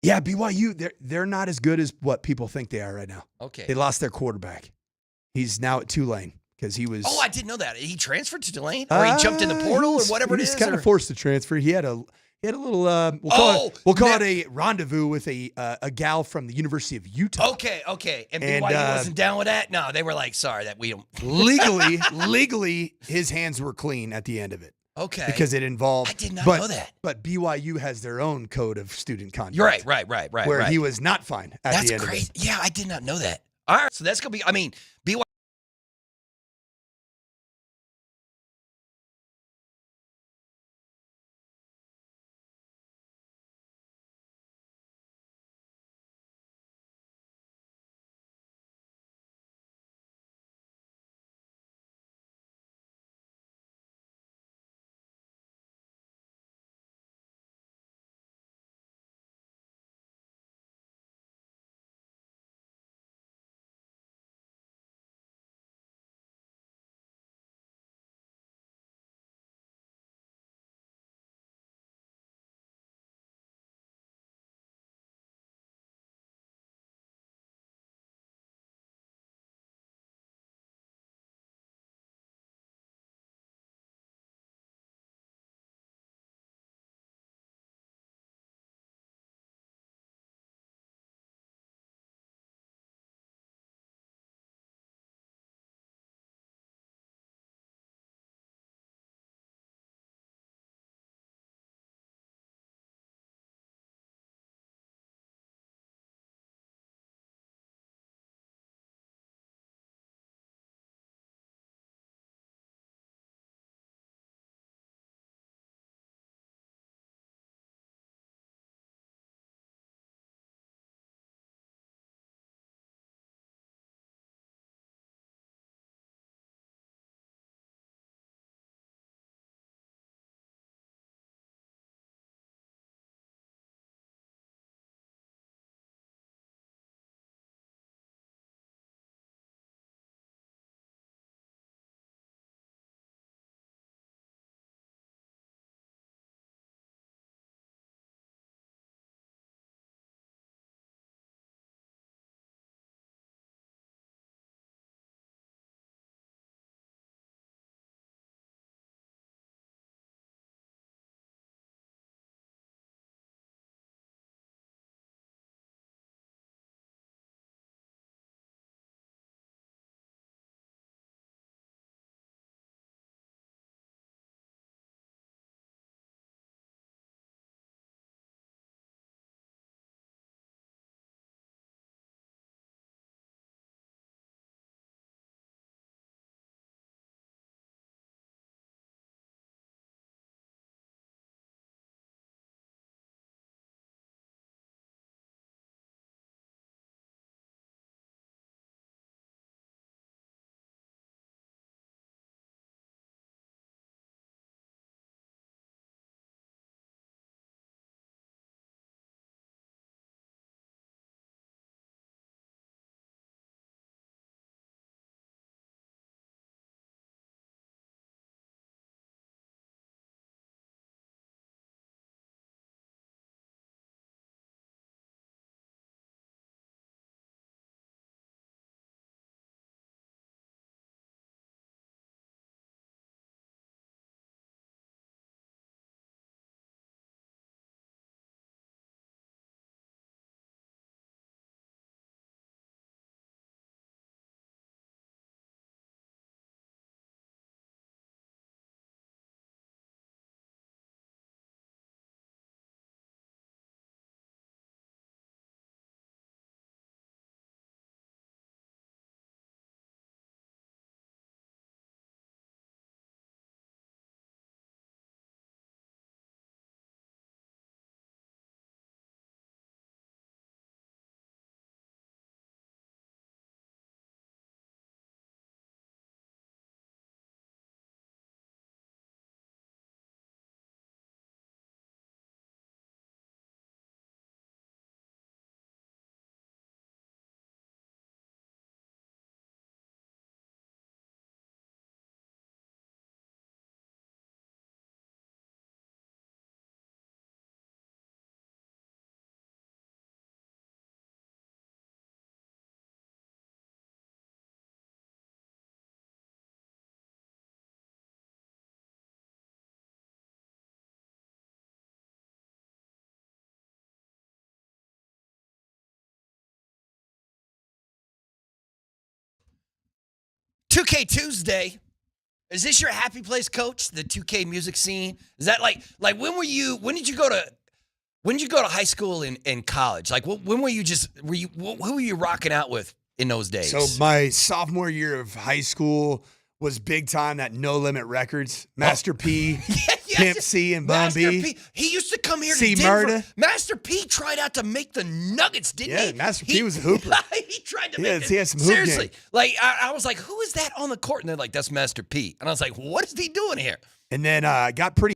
[SPEAKER 9] Yeah, BYU, they're not as good as what people think they are right now.
[SPEAKER 8] Okay.
[SPEAKER 9] They lost their quarterback. He's now at Tulane because he was.
[SPEAKER 8] Oh, I didn't know that. He transferred to Tulane, or he jumped in the portal, or whatever it is.
[SPEAKER 9] He's kind of forced to transfer. He had a little. We'll call it a rendezvous with a gal from the University of Utah.
[SPEAKER 8] Okay. And BYU wasn't down with that. No, they were like, sorry that we don't.
[SPEAKER 9] Legally, his hands were clean at the end of it.
[SPEAKER 8] Okay.
[SPEAKER 9] Because it involved.
[SPEAKER 8] I did not know that.
[SPEAKER 9] But BYU has their own code of student conduct.
[SPEAKER 8] You're right.
[SPEAKER 9] Where he was not fine at
[SPEAKER 8] That's
[SPEAKER 9] the end
[SPEAKER 8] crazy.
[SPEAKER 9] of it.
[SPEAKER 8] Yeah, I did not know that. All right, so that's gonna be. I mean, BYU. 2K Tuesday. Is this your happy place, Coach? The 2K music scene? Is that like when did you go to high school and college? Like when were you who were you rocking out with in those days?
[SPEAKER 9] So my sophomore year of high school was big time. That No Limit Records, Master P, Pimp C, and Bun
[SPEAKER 8] Master
[SPEAKER 9] B.
[SPEAKER 8] P. He used to come here to
[SPEAKER 9] C
[SPEAKER 8] Denver.
[SPEAKER 9] Murda.
[SPEAKER 8] Master P tried out to make the Nuggets, didn't he?
[SPEAKER 9] Yeah, Master P was a hooper.
[SPEAKER 8] He tried to make it.
[SPEAKER 9] He had some hoop
[SPEAKER 8] Seriously.
[SPEAKER 9] game.
[SPEAKER 8] Like, I was like, who is that on the court? And they're like, that's Master P. And I was like, what is he doing here?
[SPEAKER 9] And then got pretty